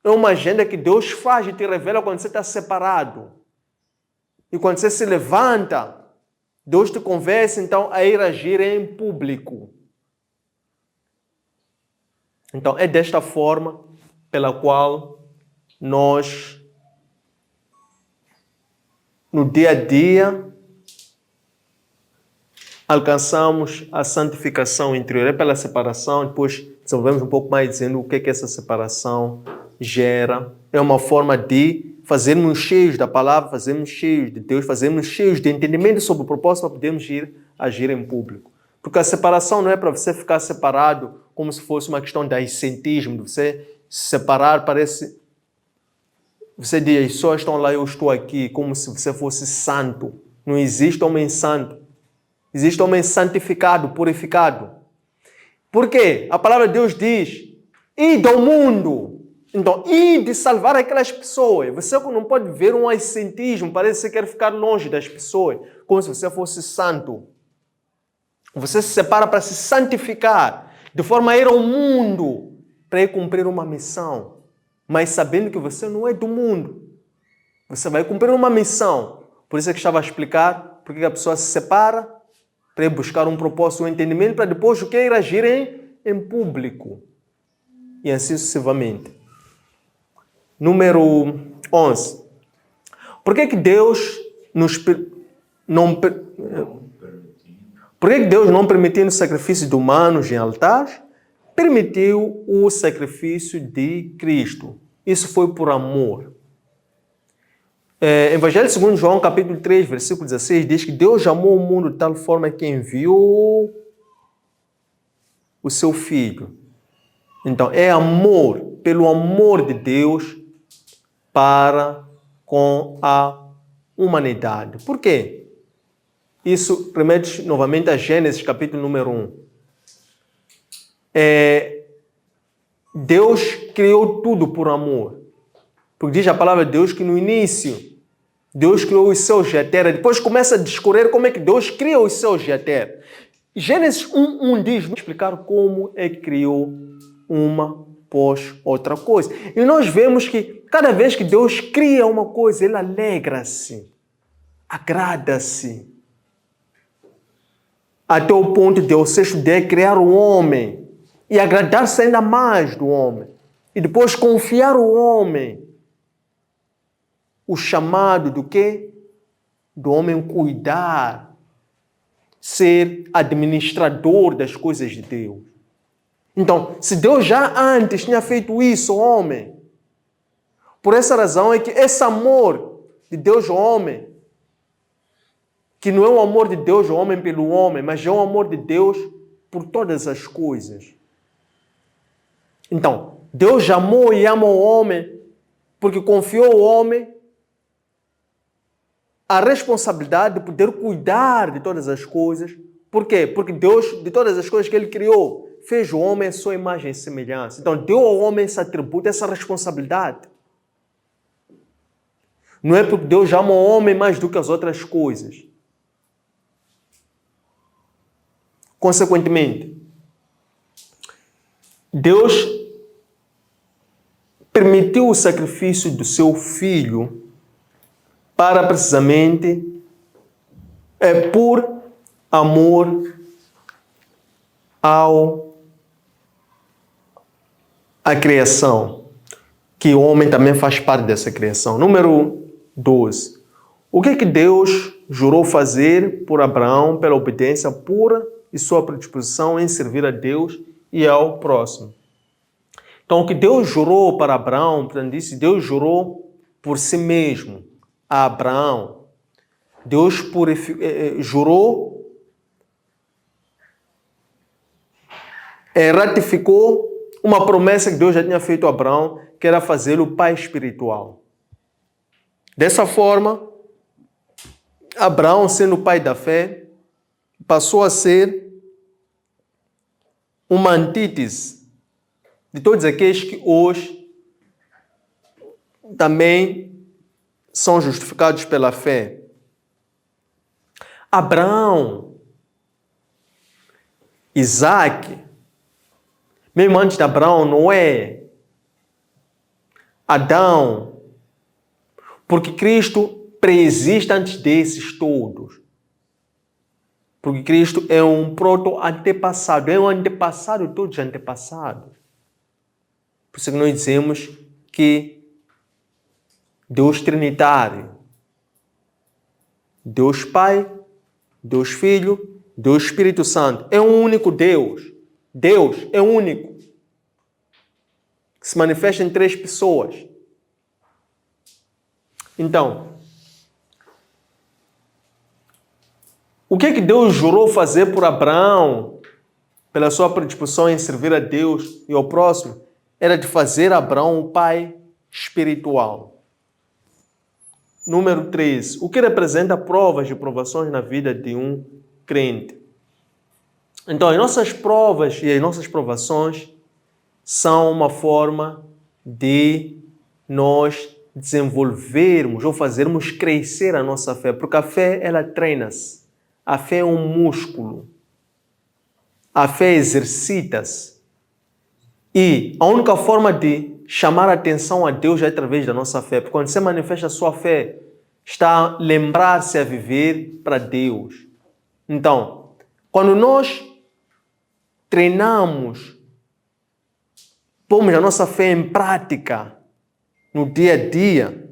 É uma agenda que Deus faz e te revela quando você está separado. E quando você se levanta, Deus te convence então a ir agir em público. Então, é desta forma pela qual nós, no dia a dia, alcançamos a santificação interior. É pela separação, depois desenvolvemos um pouco mais dizendo o que essa separação gera. É uma forma de fazermos cheios da palavra, fazermos cheios de Deus, fazermos cheios de entendimento sobre o propósito para podermos agir em público. Porque a separação não é para você ficar separado como se fosse uma questão de ascetismo, de você se separar, parece... Você diz, as pessoas estão lá, eu estou aqui, como se você fosse santo. Não existe homem santo. Existe homem santificado, purificado. Por quê? A palavra de Deus diz, ide ao mundo. Então, ide salvar aquelas pessoas. Você não pode ver um ascetismo, parece que você quer ficar longe das pessoas, como se você fosse santo. Você se separa para se santificar, de forma a ir ao mundo, para ir cumprir uma missão. Mas sabendo que você não é do mundo. Você vai cumprir uma missão. Por isso é que estava a explicar porque a pessoa se separa, para ir buscar um propósito, um entendimento, para depois o que ir agir em público. E assim sucessivamente. Número 11. Por que Deus Por que Deus, não permitindo o sacrifício de humanos em altares, permitiu o sacrifício de Cristo? Isso foi por amor. Evangelho segundo João, capítulo 3, versículo 16, diz que Deus amou o mundo de tal forma que enviou o seu Filho. Então, é amor, pelo amor de Deus para com a humanidade. Por quê? Isso remete novamente a Gênesis, capítulo número 1. Deus criou tudo por amor. Porque diz a palavra de Deus que no início, Deus criou os céus e a terra. Depois começa a discorrer como é que Deus cria os céus e a terra. Gênesis 1:1 diz, vamos explicar como é que criou uma após outra coisa. E nós vemos que cada vez que Deus cria uma coisa, Ele alegra-se, agrada-se. Até o ponto de ao sexto dia criar o homem e agradar-se ainda mais do homem. E depois confiar o homem o chamado do quê? Do homem cuidar, ser administrador das coisas de Deus. Então, se Deus já antes tinha feito isso ao homem, por essa razão é que esse amor de Deus ao homem, que não é o amor de Deus ao homem pelo homem, mas é o amor de Deus por todas as coisas. Então, Deus amou e ama o homem porque confiou ao homem a responsabilidade de poder cuidar de todas as coisas. Por quê? Porque Deus, de todas as coisas que Ele criou, fez o homem a sua imagem e semelhança. Então, deu ao homem esse atributo, essa responsabilidade. Não é porque Deus ama o homem mais do que as outras coisas. Consequentemente, Deus permitiu o sacrifício do seu Filho para precisamente por amor à criação, que o homem também faz parte dessa criação. Número 12. O que Deus jurou fazer por Abraão pela obediência pura e sua predisposição em servir a Deus e ao próximo? Então, o que Deus jurou para Abraão, disse, Deus jurou por si mesmo a Abraão. Deus jurou, ratificou uma promessa que Deus já tinha feito a Abraão, que era fazê-lo pai espiritual. Dessa forma, Abraão, sendo o pai da fé, passou a ser uma antítese de todos aqueles que hoje também são justificados pela fé. Abraão, Isaac, mesmo antes de Abraão, Noé, Adão, porque Cristo preexiste antes desses todos. Porque Cristo é um proto-antepassado, é um antepassado de todos os antepassados. Por isso que nós dizemos que Deus Trinitário, Deus Pai, Deus Filho, Deus Espírito Santo, é um único Deus. Deus é único. Que se manifesta em 3 pessoas. Então, o que Deus jurou fazer por Abraão, pela sua predisposição em servir a Deus e ao próximo, era de fazer Abraão um pai espiritual. Número 3. O que representa provas e provações na vida de um crente? Então, as nossas provas e as nossas provações são uma forma de nós desenvolvermos ou fazermos crescer a nossa fé, porque a fé, ela treina-se. A fé é um músculo. A fé exercita-se. E a única forma de chamar a atenção a Deus é através da nossa fé. Porque quando você manifesta a sua fé, está a lembrar-se a viver para Deus. Então, quando nós treinamos, pomos a nossa fé em prática no dia a dia,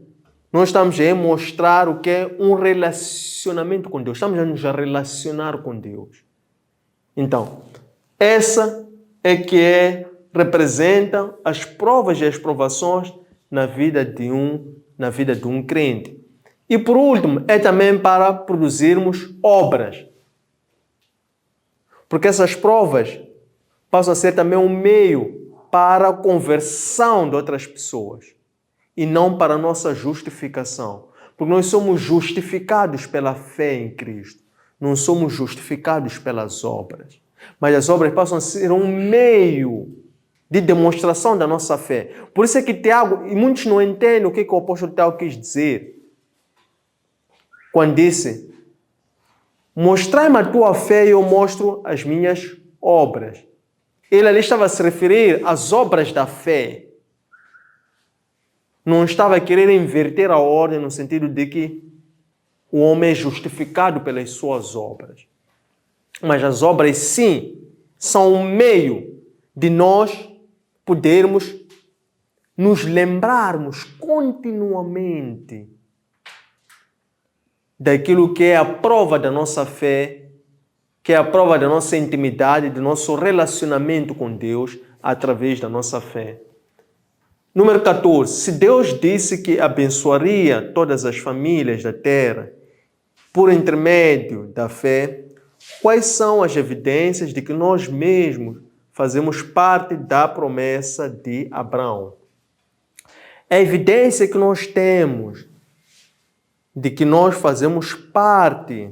nós estamos a mostrar o que é um relacionamento com Deus. Estamos a nos relacionar com Deus. Então, essa é que representa as provas e as provações na vida de um crente. E por último, é também para produzirmos obras. Porque essas provas passam a ser também um meio para a conversão de outras pessoas. E não para a nossa justificação. Porque nós somos justificados pela fé em Cristo. Não somos justificados pelas obras. Mas as obras passam a ser um meio de demonstração da nossa fé. Por isso é que Tiago, e muitos não entendem o que o apóstolo Tiago quis dizer. Quando disse, mostrai-me a tua fé e eu mostro as minhas obras. Ele ali estava a se referir às obras da fé. Não estava a querer inverter a ordem no sentido de que o homem é justificado pelas suas obras. Mas as obras, sim, são um meio de nós podermos nos lembrarmos continuamente daquilo que é a prova da nossa fé, que é a prova da nossa intimidade, do nosso relacionamento com Deus através da nossa fé. Número 14. Se Deus disse que abençoaria todas as famílias da terra por intermédio da fé, quais são as evidências de que nós mesmos fazemos parte da promessa de Abraão? A evidência que nós temos de que nós fazemos parte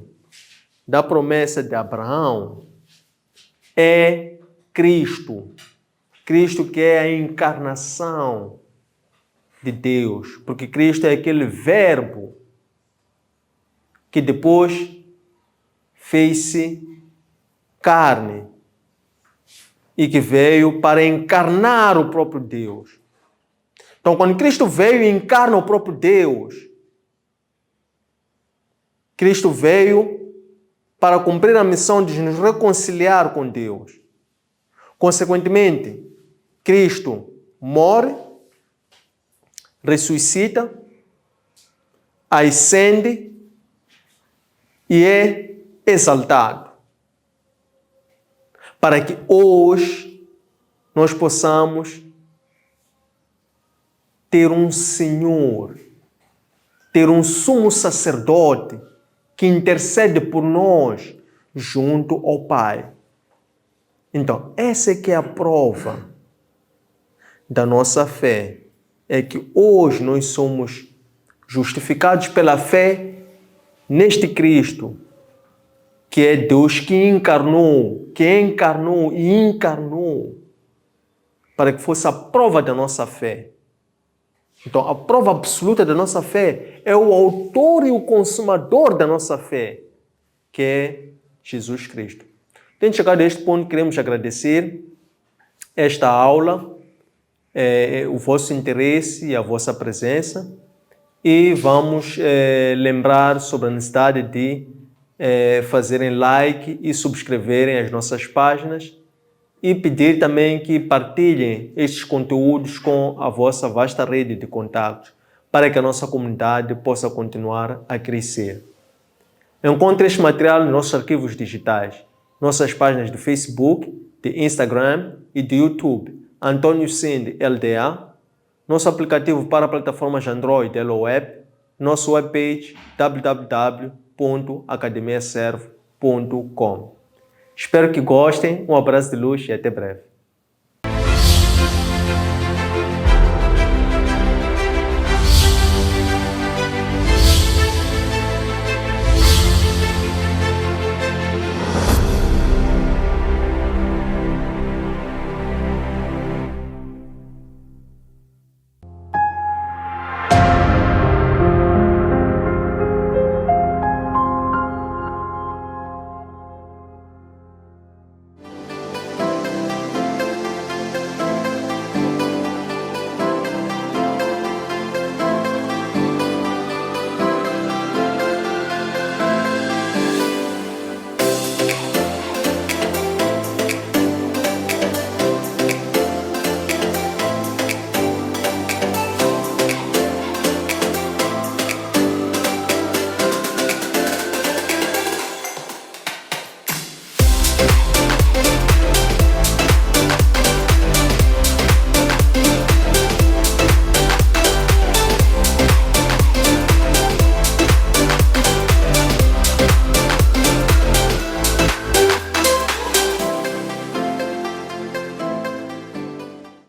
da promessa de Abraão é Cristo. Cristo que é a encarnação de Deus, porque Cristo é aquele verbo que depois fez-se carne e que veio para encarnar o próprio Deus. Então, quando Cristo veio e encarna o próprio Deus, Cristo veio para cumprir a missão de nos reconciliar com Deus. Consequentemente, Cristo morre, ressuscita, ascende e é exaltado. Para que hoje nós possamos ter um Senhor, ter um sumo sacerdote que intercede por nós junto ao Pai. Então, essa é que é a prova da nossa fé. É que hoje nós somos justificados pela fé neste Cristo, que é Deus que encarnou para que fosse a prova da nossa fé. Então, a prova absoluta da nossa fé é o autor e o consumador da nossa fé, que é Jesus Cristo. Tendo chegado a este ponto, queremos agradecer esta aula, o vosso interesse e a vossa presença, e vamos lembrar sobre a necessidade de fazerem like e subscreverem as nossas páginas e pedir também que partilhem estes conteúdos com a vossa vasta rede de contatos para que a nossa comunidade possa continuar a crescer. Encontre este material nos nossos arquivos digitais, nossas páginas do Facebook, de Instagram e de YouTube, Antônio Sinde LDA, nosso aplicativo para plataformas Android LOAP, nosso webpage www.academiaservo.com. Espero que gostem, um abraço de luz e até breve.